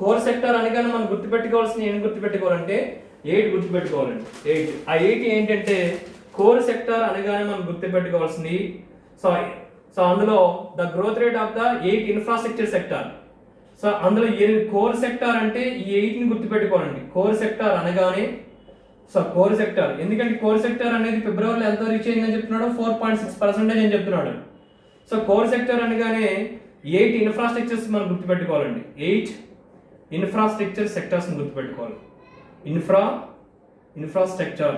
కోర్ సెక్టర్ అనగానే మనం గుర్తుపెట్టుకోవాల్సిన ఏం గుర్తుపెట్టుకోవాలంటే 8 గుర్తుపెట్టుకోవాలండి. 8 ఆ 8 ఏంటంటే కోర్ సెక్టర్ అనగానే మనం గుర్తుపెట్టుకోవాల్సింది. అందులో the growth rate of the 8 infrastructure sector. అందులో కోర్ సెక్టర్ అంటే ఈ 8ని గుర్తుపెట్టుకోవాలండి. కోర్ సెక్టర్ అనగానే కోర్ సెక్టర్, ఎందుకంటే కోర్ సెక్టర్ అనేది ఫిబ్రవరిలో ఎంత రీచ్ అయిందని చెప్తున్నాడు? 4.6% అని చెప్తున్నాడు. కోర్ సెక్టర్ అనగానే 8 ఇన్ఫ్రాస్ట్రక్చర్స్ మనం గుర్తుపెట్టుకోవాలండి. 8 ఇన్ఫ్రాస్ట్రక్చర్ సెక్టర్స్ గుర్తుపెట్టుకోవాలి. ఇన్ఫ్రాస్ట్రక్చర్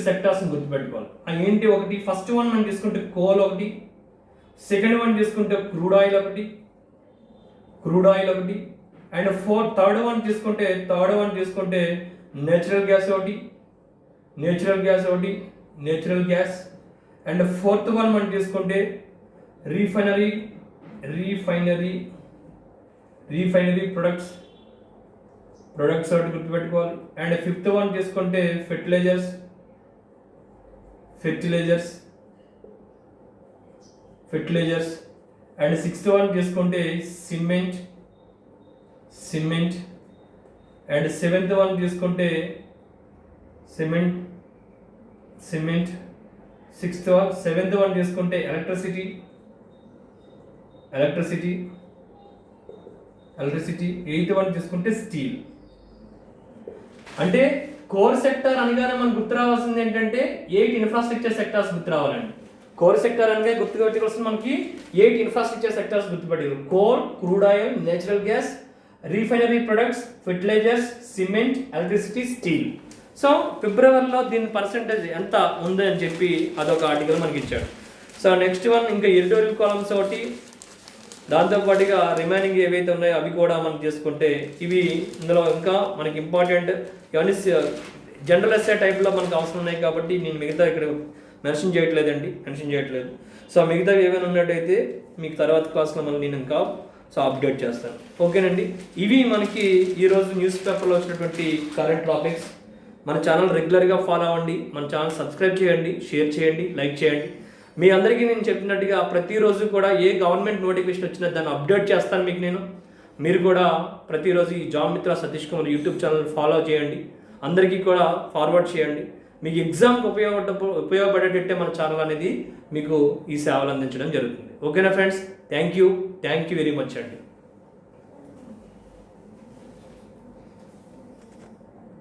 సెక్టర్స్ గుర్తుపెట్టుకోవాలి. ఏంటి? ఒకటి ఫస్ట్ వన్ మనం తీసుకుంటే కోల్ ఒకటి, సెకండ్ వన్ తీసుకుంటే క్రూడ్ ఆయిల్ ఒకటి, అండ్ థర్డ్ వన్ తీసుకుంటే natural gas and fourth one మనం తీసుకుంటే రీఫైనరీ ప్రొడక్ట్స్ ఒకటి గుర్తుపెట్టుకోవాలి. అండ్ ఫిఫ్త్ వన్ తీసుకుంటే ఫెర్టిలైజర్స్ అండ్ సిక్స్త్ వన్ తీసుకుంటే సిమెంట్ అండ్ సెవెంత్ వన్ తీసుకుంటే సిమెంట్ 7th వన్ తీసుకుంటే ఎలక్ట్రిసిటీ 8th వన్ తీసుకుంటే స్టీల్. అంటే కోర్ సెక్టర్ అనగానే మనకు గుర్తు రావాల్సింది ఏంటంటే 8 ఇన్ఫ్రాస్ట్రక్చర్ సెక్టార్స్ గుర్తు రావాలండి. కోర్ సెక్టర్ అనగా గుర్తుపెట్టుకోవాల్సింది మనకి 8 ఇన్ఫ్రాస్ట్రక్చర్ సెక్టార్స్ గుర్తుపెట్టారు. Coal, crude oil, natural gas, refinery products, fertilisers, cement, electricity, steel. So ఫిబ్రవరిలో దీని పర్సెంటేజ్ ఎంత ఉంది అని చెప్పి అదొక ఆర్టికల్ మనకి ఇచ్చాడు. సో నెక్స్ట్ వన్ ఇంకా ఎడిటోరియల్ కాలమ్స్ ఒకటి, దాంతోపాటుగా రిమైనింగ్ ఏవైతే ఉన్నాయో అవి కూడా మనం చేసుకుంటే ఇవి ఇందులో ఇంకా మనకి ఇంపార్టెంట్ ఇవన్నీ జనరల్ ఎస్సే టైప్లో మనకు అవసరం ఉన్నాయి కాబట్టి నేను మిగతా ఇక్కడ మెన్షన్ చేయట్లేదు. సో మిగతావి ఏమైనా ఉన్నట్టయితే మీకు తర్వాత క్లాస్లో మళ్ళీ నేను ఇంకా అప్డేట్ చేస్తాను. ఓకేనండి, ఇవి మనకి ఈరోజు న్యూస్ పేపర్లో వచ్చినటువంటి కరెంట్ టాపిక్స్. మన ఛానల్ రెగ్యులర్గా ఫాలో అవ్వండి, మన ఛానల్ సబ్స్క్రైబ్ చేయండి, షేర్ చేయండి, లైక్ చేయండి. మీ అందరికీ నేను చెప్పినట్టుగా ప్రతిరోజు కూడా ఏ గవర్నమెంట్ నోటిఫికేషన్ వచ్చినా దాన్ని అప్డేట్ చేస్తాను మీకు నేను. మీరు కూడా ప్రతిరోజు ఈ జాబ్ మిత్ర Satish Kumar YouTube channel follow చేయండి, అందరికీ కూడా ఫార్వర్డ్ చేయండి. మీకు ఎగ్జామ్కి ఉపయోగపడేటట్టే మన ఛానల్ అనేది మీకు ఈ సేవలు అందించడం జరుగుతుంది. ఓకేనా friends, thank you very much అండి.